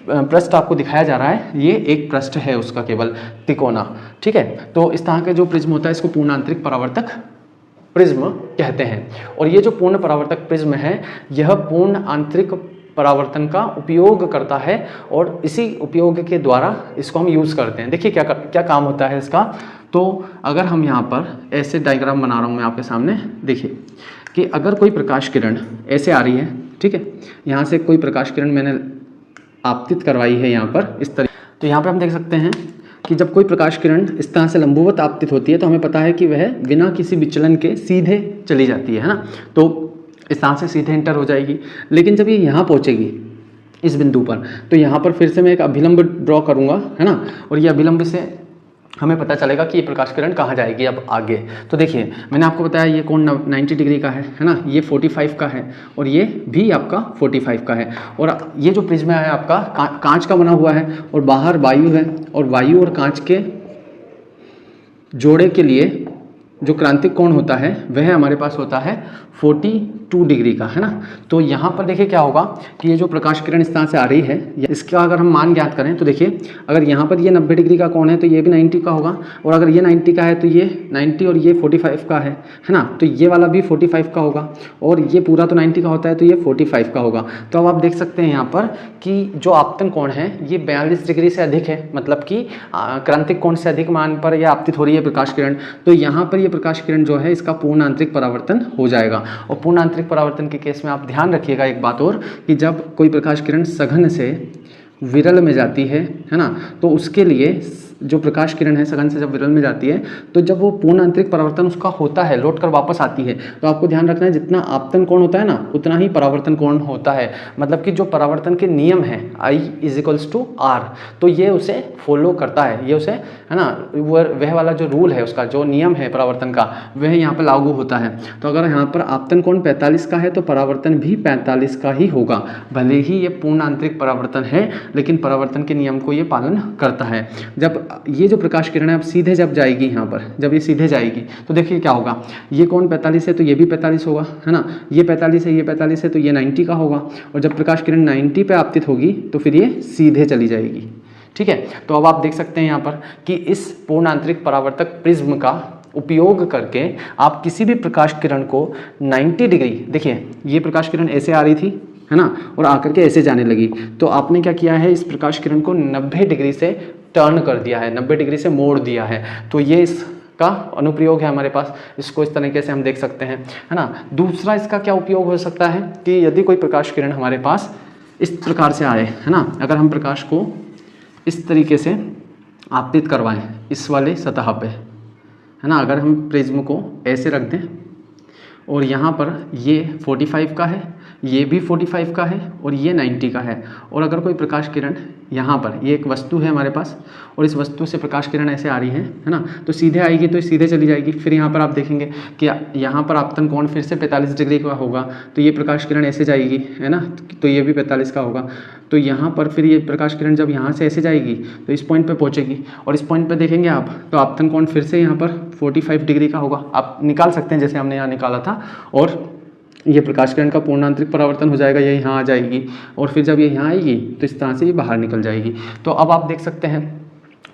पृष्ठ आपको दिखाया जा रहा है, ये एक पृष्ठ है उसका केवल तिकोना, ठीक है। तो इस तरह का जो प्रिज्म होता है इसको पूर्ण आंतरिक परावर्तक प्रिज्म कहते हैं। और ये जो पूर्ण परावर्तक प्रिज्म है यह पूर्ण आंतरिक परावर्तन का उपयोग करता है और इसी उपयोग के द्वारा इसको हम यूज़ करते हैं। देखिए क्या काम होता है इसका। तो अगर हम यहाँ पर ऐसे डायग्राम बना रहा हूँ मैं आपके सामने, देखिए कि अगर कोई प्रकाश किरण ऐसे आ रही है, ठीक है, यहाँ से कोई प्रकाश किरण मैंने आपतित करवाई है यहाँ पर इस तरह, तो यहाँ पर हम देख सकते हैं कि जब कोई प्रकाश किरण इस तरह से लंबवत आपतित होती है तो हमें पता है कि वह बिना किसी विचलन के सीधे चली जाती है ना, तो इस तरह से सीधे इंटर हो जाएगी। लेकिन जब ये यहाँ पहुँचेगी इस बिंदु पर, तो यहाँ पर फिर से मैं एक अभिलंब ड्रॉ करूँगा, है ना, और ये अभिलंब से हमें पता चलेगा कि ये प्रकाश किरण कहाँ जाएगी अब आगे। तो देखिए मैंने आपको बताया ये कोण 90 डिग्री का है ना, ये 45 का है और ये भी आपका 45 का है। और ये जो प्रिज्म है आपका कांच का बना हुआ है और बाहर वायु है, और वायु और कांच के जोड़े के लिए जो क्रांतिक कोण होता है वह हमारे पास होता है 42 डिग्री का, है ना। तो यहाँ पर देखिए क्या होगा कि ये जो प्रकाश किरण इस तरह से आ रही है, इसका अगर हम मान ज्ञात करें तो देखिए अगर यहाँ पर ये 90 डिग्री का कोण है तो ये भी 90 का होगा, और अगर ये 90 का है तो ये 90 और ये 45 का है ना, तो ये वाला भी 45 का होगा, और ये पूरा तो 90 का होता है तो ये 45 का होगा। तो अब आप देख सकते हैं यहाँ पर कि जो आपतन कोण है ये 42 डिग्री से अधिक है, मतलब कि क्रांतिक कोण से अधिक मान पर यह आपतित हो रही है प्रकाश किरण। तो यहाँ पर ये प्रकाश किरण जो है इसका पूर्ण आंतरिक परावर्तन हो जाएगा। और पूर्ण आंतरिक परावर्तन के केस में आप ध्यान रखिएगा एक बात और, कि जब कोई प्रकाश किरण सघन से विरल में जाती है ना, तो उसके लिए जो प्रकाश किरण है सघन से जब विरल में जाती है तो जब वो पूर्ण आंतरिक परावर्तन उसका होता है, लौट कर वापस आती है, तो आपको ध्यान रखना है जितना आपतन कोण होता है ना उतना ही परावर्तन कोण होता है। मतलब कि जो परावर्तन के नियम है I = R, तो ये उसे फॉलो करता है, ये उसे, है ना, वह वाला जो रूल है उसका जो नियम है परावर्तन का वह यहाँ पर लागू होता है। तो अगर यहाँ पर आपतन कोण 45 का है तो परावर्तन भी 45 का ही होगा, भले ही ये पूर्ण आंतरिक परावर्तन है लेकिन परावर्तन के नियम को ये पालन करता है। जब ये जो प्रकाश किरण है अब सीधे जब जाएगी यहाँ पर, जब ये सीधे जाएगी तो देखिए क्या होगा, ये कोण 45 है तो ये भी 45 होगा, है ना, ये 45 है, ये 45 है तो ये 90 का होगा, और जब प्रकाश किरण 90 पे आपतित होगी तो फिर ये सीधे चली जाएगी, ठीक है। तो अब आप देख सकते हैं यहाँ पर कि इस पूर्ण आंतरिक परावर्तक प्रिज्म का उपयोग करके आप किसी भी प्रकाश किरण को 90 डिग्री, देखिए ये प्रकाश किरण ऐसे आ रही थी, है ना, और आकर के ऐसे जाने लगी, तो आपने क्या किया है, इस प्रकाश किरण को 90 डिग्री से टर्न कर दिया है, 90 डिग्री से मोड़ दिया है। तो ये इसका अनुप्रयोग है हमारे पास, इसको इस तरीके से हम देख सकते हैं, है ना। दूसरा इसका क्या उपयोग हो सकता है कि यदि कोई प्रकाश किरण हमारे पास इस प्रकार से आए, है ना, अगर हम प्रकाश को इस तरीके से आपतित करवाएं इस वाले सतह पे, है ना, अगर हम प्रिज्म को ऐसे रख दें और यहाँ पर ये 45 का है, ये भी 45 का है और ये 90 का है, और अगर कोई प्रकाश किरण यहाँ पर, ये एक वस्तु है हमारे पास और इस वस्तु से प्रकाश किरण ऐसे आ रही है ना, तो सीधे आएगी तो सीधे चली जाएगी। फिर यहाँ पर आप देखेंगे कि यहाँ पर आपतन कोण फिर से 45 डिग्री का होगा, तो ये प्रकाश किरण ऐसे जाएगी, है ना, तो ये भी 45 का होगा। तो यहाँ पर फिर ये प्रकाश किरण जब यहाँ से ऐसे जाएगी तो इस पॉइंट पे पहुँचेगी, और इस पॉइंट पे देखेंगे आप तो आपतन कोण फिर से यहाँ पर 45 डिग्री का होगा, आप निकाल सकते हैं जैसे हमने यहाँ निकाला था, और ये प्रकाश किरण का पूर्ण आंतरिक परावर्तन हो जाएगा, ये यहाँ आ जाएगी, और फिर जब ये यहाँ आएगी तो इस तरह से ये बाहर निकल जाएगी। तो अब आप देख सकते हैं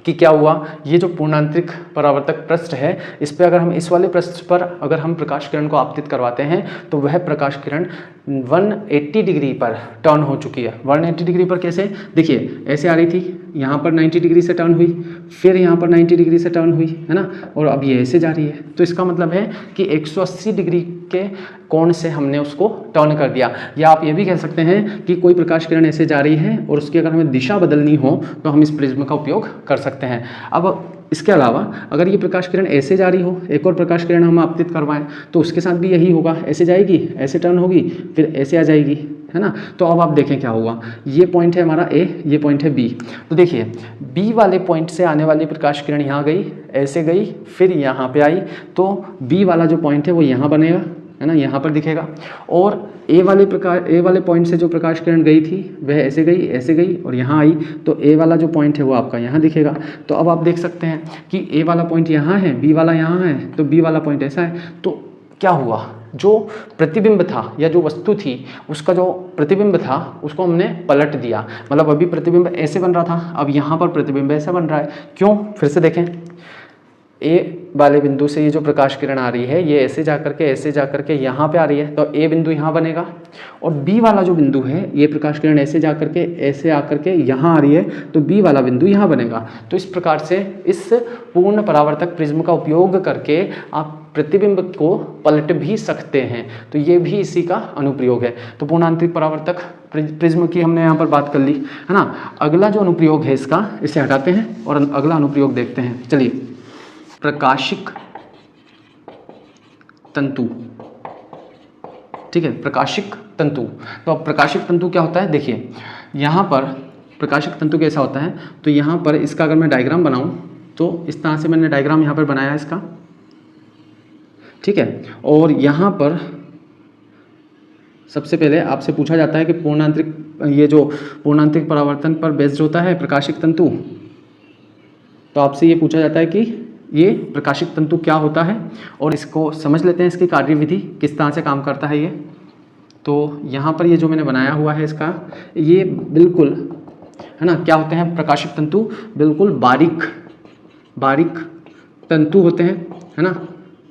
कि क्या हुआ, ये जो पूर्णांतरिक परावर्तक पृष्ठ है इस पर अगर हम इस वाले पृष्ठ पर अगर हम प्रकाश किरण को आपतित करवाते हैं तो वह प्रकाश किरण 180 डिग्री पर टर्न हो चुकी है। 180 डिग्री पर कैसे, देखिए ऐसे आ रही थी, यहाँ पर 90 डिग्री से टर्न हुई, फिर यहाँ पर 90 डिग्री से टर्न हुई, है ना, और अब ये ऐसे जा रही है। तो इसका मतलब है कि 180 डिग्री के कोण से हमने उसको टर्न कर दिया। या आप ये भी कह सकते हैं कि कोई प्रकाश किरण ऐसे जा रही है और उसकी अगर हमें दिशा बदलनी हो तो हम इस प्रिज्म का उपयोग कर सकते हैं। अब इसके अलावा अगर ये प्रकाश किरण ऐसे जा रही हो, एक और प्रकाश किरण हम आपतित करवाएं तो उसके साथ भी यही होगा, ऐसे जाएगी, ऐसे टर्न होगी, फिर ऐसे आ जाएगी, है ना। तो अब आप देखें क्या होगा, ये पॉइंट है हमारा ए, ये पॉइंट है बी। तो देखिए बी वाले पॉइंट से आने वाली प्रकाश किरण यहाँ गई, ऐसे गई, फिर यहाँ पे आई, तो बी वाला जो पॉइंट है वो यहाँ बनेगा, है ना, यहाँ पर दिखेगा। और ए वाले पॉइंट से जो प्रकाश किरण गई थी वह ऐसे गई और यहाँ आई, तो ए वाला जो पॉइंट है वो आपका यहाँ दिखेगा। तो अब आप देख सकते हैं कि ए वाला पॉइंट यहाँ है, बी वाला यहाँ है, तो बी वाला पॉइंट ऐसा है। तो क्या हुआ, जो प्रतिबिंब था या जो वस्तु थी उसका जो प्रतिबिंब था उसको हमने पलट दिया। मतलब अभी प्रतिबिंब ऐसे बन रहा था, अब यहाँ पर प्रतिबिंब ऐसे बन रहा है। क्यों? फिर से देखें, ए वाले बिंदु से ये जो प्रकाश किरण आ रही है ये ऐसे जा करके यहाँ पे आ रही है, तो ए बिंदु यहाँ बनेगा। और बी वाला जो बिंदु है ये प्रकाश किरण ऐसे आकर के यहाँ आ रही है, तो बी वाला बिंदु यहाँ बनेगा। तो इस प्रकार से इस पूर्ण परावर्तक प्रिज्म का उपयोग करके आप प्रतिबिंब को पलट भी सकते हैं। तो ये भी इसी का अनुप्रयोग है। तो पूर्ण आंतरिक परावर्तक प्रिज्म की हमने यहाँ पर बात कर ली, है ना। अगला जो अनुप्रयोग है इसका, इसे हटाते हैं और अगला अनुप्रयोग देखते हैं। चलिए, प्रकाशिक तंतु, ठीक है, प्रकाशिक तंतु। तो अब प्रकाशिक तंतु क्या होता है, देखिए यहाँ पर प्रकाशिक तंतु कैसा होता है। तो यहाँ पर इसका अगर मैं डायग्राम बनाऊँ तो इस तरह से मैंने डायग्राम यहाँ पर बनाया है इसका, ठीक है। और यहाँ पर सबसे पहले आपसे पूछा जाता है कि ये जो पूर्ण आंतरिक परावर्तन पर बेस्ड होता है प्रकाशिक तंतु, तो आपसे ये पूछा जाता है कि ये प्रकाशिक तंतु क्या होता है, और इसको समझ लेते हैं, इसकी कार्यविधि किस तरह से काम करता है ये। तो यहाँ पर ये जो मैंने बनाया हुआ है इसका, ये बिल्कुल, है ना, क्या होते हैं प्रकाशिक तंतु, बिल्कुल बारीक तंतु होते हैं, है ना।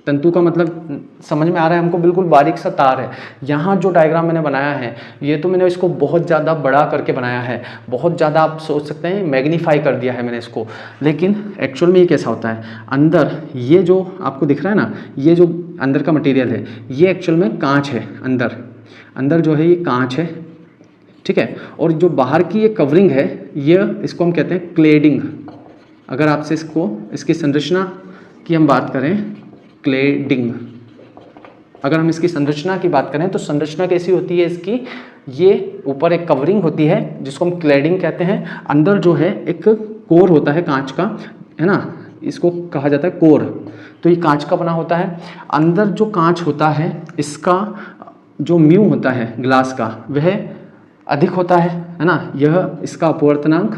तंतु का मतलब समझ में आ रहा है हमको, बिल्कुल बारीक सा तार है। यहाँ जो डायग्राम मैंने बनाया है ये तो मैंने इसको बहुत ज़्यादा बड़ा करके बनाया है, बहुत ज़्यादा आप सोच सकते हैं मैग्नीफाई कर दिया है मैंने इसको। लेकिन एक्चुअल में ये कैसा होता है, अंदर ये जो आपको दिख रहा है ना, ये जो अंदर का मटेरियल है ये एक्चुअल में कांच है। अंदर जो है ये कांच है, ठीक है। और जो बाहर की ये कवरिंग है ये, इसको हम कहते हैं क्लेडिंग। अगर आपसे इसकी संरचना की हम बात करें, क्लेडिंग, अगर हम इसकी संरचना की बात करें तो संरचना कैसी होती है इसकी, ये ऊपर एक कवरिंग होती है जिसको हम क्लेडिंग कहते हैं। अंदर जो है एक कोर होता है कांच का, है ना, इसको कहा जाता है कोर। तो ये कांच का बना होता है। अंदर जो कांच होता है इसका जो म्यू होता है ग्लास का वह अधिक होता है ना। यह इसका अपवर्तनांक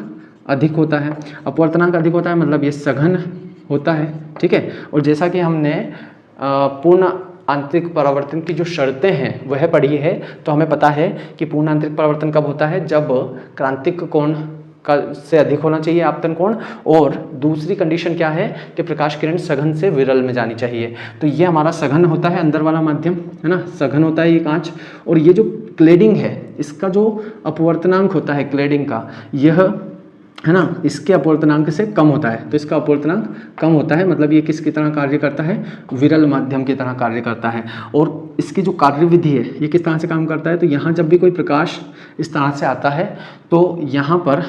अधिक होता है। अपवर्तनांक अधिक होता है मतलब ये सघन होता है, ठीक है। और जैसा कि हमने पूर्ण आंतरिक परावर्तन की जो शर्तें हैं वह पढ़ी है, तो हमें पता है कि पूर्ण आंतरिक परावर्तन कब होता है, जब क्रांतिक कोण का से अधिक होना चाहिए आपतन कोण, और दूसरी कंडीशन क्या है कि प्रकाश किरण सघन से विरल में जानी चाहिए। तो ये हमारा सघन होता है, अंदर वाला माध्यम, है ना, सघन होता है ये कांच। और ये जो क्लेडिंग है इसका जो अपवर्तनांक होता है क्लेडिंग का, यह, है ना, इसके अपवर्तनांक से कम होता है। तो इसका अपवर्तनांक कम होता है, मतलब ये किसकी तरह कार्य करता है, विरल माध्यम की तरह कार्य करता है। और इसकी जो कार्यविधि है ये किस तरह से काम करता है, तो यहाँ जब भी कोई प्रकाश इस तरह से आता है तो यहाँ पर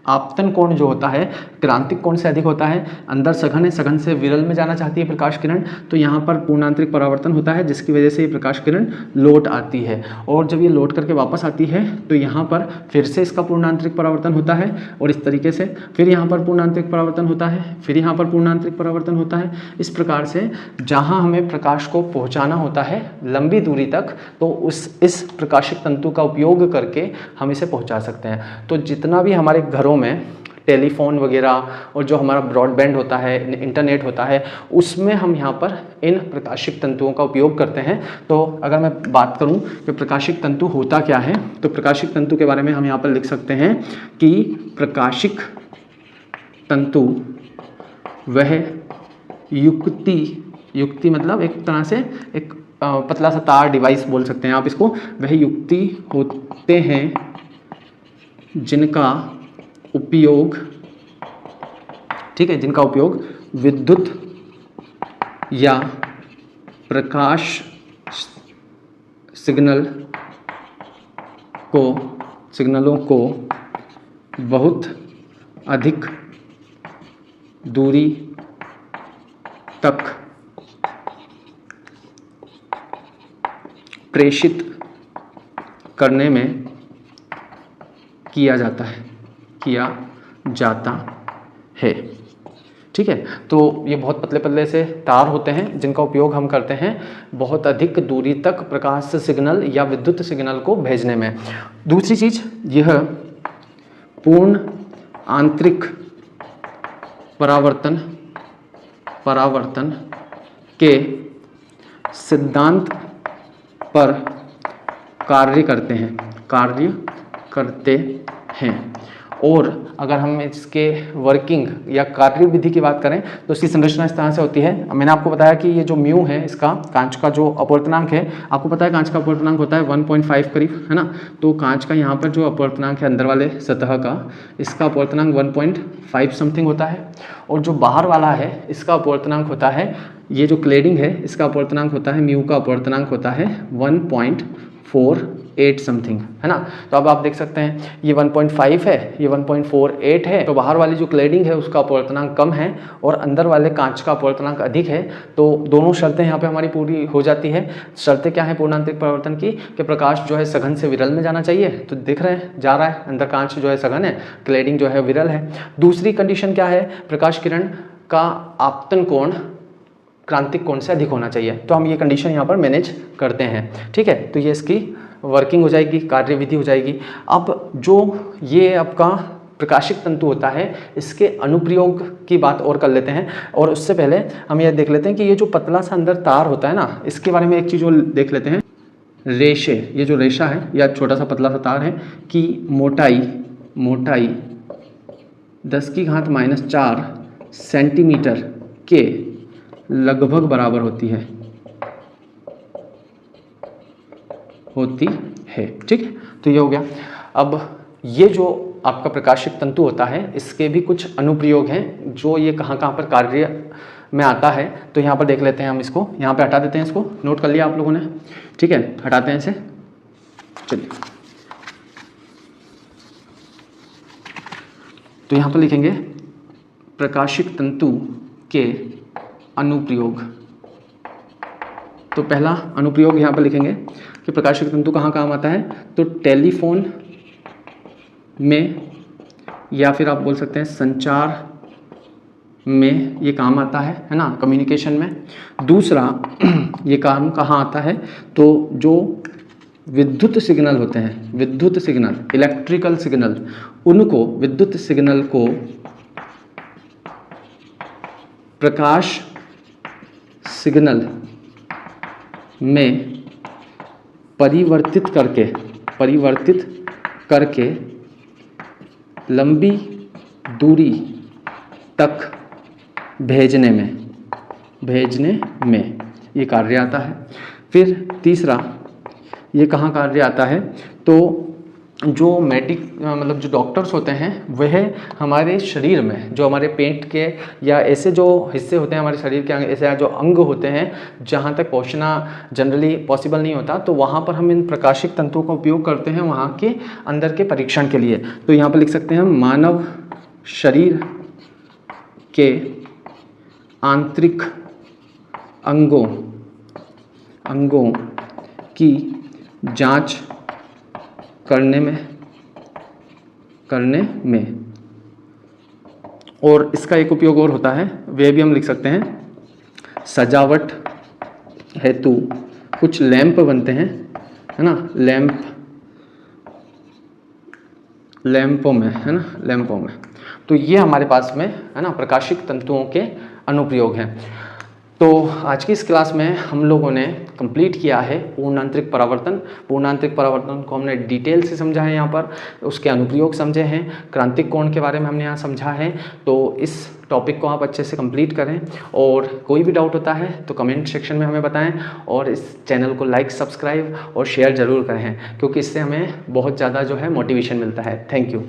आपतन कोण जो होता है क्रांतिक कोण से अधिक होता है। अंदर सघन है, सघन से विरल में जाना चाहती है प्रकाश किरण, तो यहाँ पर पूर्णांतरिक परावर्तन होता है जिसकी वजह से ये प्रकाश किरण लौट आती है। और जब ये लौट करके वापस आती है तो यहाँ पर फिर से इसका पूर्णांतरिक परावर्तन होता है, और इस तरीके से फिर यहाँ पर पूर्णांतरिक परावर्तन होता है, फिर यहाँ पर पूर्णांतरिक परावर्तन होता है। इस प्रकार से जहाँ हमें प्रकाश को पहुँचाना होता है लंबी दूरी तक, तो इस प्रकाशिक तंतु का उपयोग करके हम इसे पहुँचा सकते हैं। तो जितना भी हमारे घरों में टेलीफोन वगैरह और जो हमारा ब्रॉडबैंड होता है, इंटरनेट होता है, उसमें हम यहाँ पर इन प्रकाशिक तंतुओं का उपयोग करते हैं। तो अगर मैं बात करूँ कि प्रकाशिक तंतु होता क्या है, तो प्रकाशिक तंतु के बारे में हम यहाँ पर लिख सकते हैं कि प्रकाशिक तंतु वह युक्ति मतलब एक तरह से एक पतला सा तार डिवाइस बोल सकते हैं आप इसको, वह युक्ति होते हैं जिनका उपयोग, ठीक है, जिनका उपयोग विद्युत या प्रकाश सिग्नलों को बहुत अधिक दूरी तक प्रेषित करने में किया जाता है, ठीक है। तो ये बहुत पतले पतले से तार होते हैं जिनका उपयोग हम करते हैं बहुत अधिक दूरी तक प्रकाश सिग्नल या विद्युत सिग्नल को भेजने में। दूसरी चीज़, यह पूर्ण आंतरिक परावर्तन के सिद्धांत पर कार्य करते हैं। और अगर हम इसके वर्किंग या कार्यविधि की बात करें तो इसकी संरचना इस तरह से होती है। मैंने आपको बताया कि ये जो म्यू है, इसका कांच का जो अपवर्तनांक है, आपको पता है कांच का अपवर्तनांक होता है 1.5 करीब, है ना। तो कांच का यहाँ पर जो अपवर्तनांक है अंदर वाले सतह का, इसका अपवर्तनांक 1.5 समथिंग होता है। और जो बाहर वाला है इसका अपवर्तनांक होता है, ये जो क्लेडिंग है इसका अपवर्तनांक होता है, म्यू का अपवर्तनांक होता है 1.48 समथिंग, है ना। तो अब आप देख सकते हैं ये 1.5 है, ये 1.48 है। तो बाहर वाली जो क्लेडिंग है उसका अपवर्तनांक कम है और अंदर वाले कांच का अपवर्तनांक अधिक है। तो दोनों शर्तें यहाँ पे हमारी पूरी हो जाती है। शर्तें क्या है पूर्ण आंतरिक परावर्तन की, कि प्रकाश जो है सघन से विरल में जाना चाहिए। तो दिख रहे हैं जा रहा है, अंदर कांच जो है सघन है, क्लेडिंग जो है विरल है। दूसरी कंडीशन क्या है, प्रकाश किरण का आपतन कोण क्रांतिक कोण से अधिक होना चाहिए। तो हम ये कंडीशन यहाँ पर मैनेज करते हैं, ठीक है। तो ये इसकी वर्किंग हो जाएगी, कार्यविधि हो जाएगी। अब जो ये आपका प्रकाशिक तंतु होता है, इसके अनुप्रयोग की बात और कर लेते हैं। और उससे पहले हम ये देख लेते हैं कि ये जो पतला सा अंदर तार होता है ना, इसके बारे में एक चीज़ और देख लेते हैं। रेशे, ये जो रेशा है या छोटा सा पतला सा तार है कि मोटाई 10⁻⁴ सेंटीमीटर के लगभग बराबर होती है, ठीक है। तो ये हो गया। अब ये जो आपका प्रकाशिक तंतु होता है, इसके भी कुछ अनुप्रयोग हैं जो ये कहाँ पर कार्य में आता है। तो यहाँ पर देख लेते हैं हम इसको, यहाँ पे हटा देते हैं, इसको नोट कर लिया आप लोगों ने, ठीक है। हटाते हैं इसे, चलिए। तो यहाँ पर लिखेंगे प्रकाशिक तंतु के अनुप्रयोग। तो पहला अनुप्रयोग यहाँ पर लिखेंगे कि प्रकाशिक तंतु कहाँ काम आता है, तो टेलीफोन में या फिर आप बोल सकते हैं संचार में ये काम आता है ना, कम्युनिकेशन में। दूसरा ये काम कहाँ आता है, तो जो विद्युत सिग्नल होते हैं, विद्युत सिग्नल, इलेक्ट्रिकल सिग्नल, उनको विद्युत सिग्नल को प्रकाश सिग्नल में परिवर्तित करके लंबी दूरी तक भेजने में ये कार्य आता है। फिर तीसरा ये कहाँ कार्य आता है, तो जो मतलब जो डॉक्टर्स होते हैं वह हमारे शरीर में, जो हमारे पेट के या ऐसे जो हिस्से होते हैं हमारे शरीर के, ऐसे जो अंग होते हैं जहाँ तक पहुँचना जनरली पॉसिबल नहीं होता, तो वहाँ पर हम इन प्रकाशिक तंतुओं का उपयोग करते हैं वहाँ के अंदर के परीक्षण के लिए। तो यहाँ पर लिख सकते हैं मानव शरीर के आंतरिक अंगों की जांच करने में। और इसका एक उपयोग और होता है, वे भी हम लिख सकते हैं सजावट हेतु कुछ लैंप बनते हैं, है ना, लैंपों में, है ना, लैंपों में। तो ये हमारे पास में, है ना, प्रकाशिक तंतुओं के अनुप्रयोग हैं। तो आज की इस क्लास में हम लोगों ने कंप्लीट किया है पूर्ण आंतरिक परावर्तन। पूर्ण आंतरिक परावर्तन को हमने डिटेल से समझा है, यहाँ पर उसके अनुप्रयोग समझे हैं, क्रांतिक कोण के बारे में हमने यहाँ समझा है। तो इस टॉपिक को आप अच्छे से कंप्लीट करें, और कोई भी डाउट होता है तो कमेंट सेक्शन में हमें बताएं, और इस चैनल को लाइक, सब्सक्राइब और शेयर ज़रूर करें, क्योंकि इससे हमें बहुत ज़्यादा जो है मोटिवेशन मिलता है। Thank you.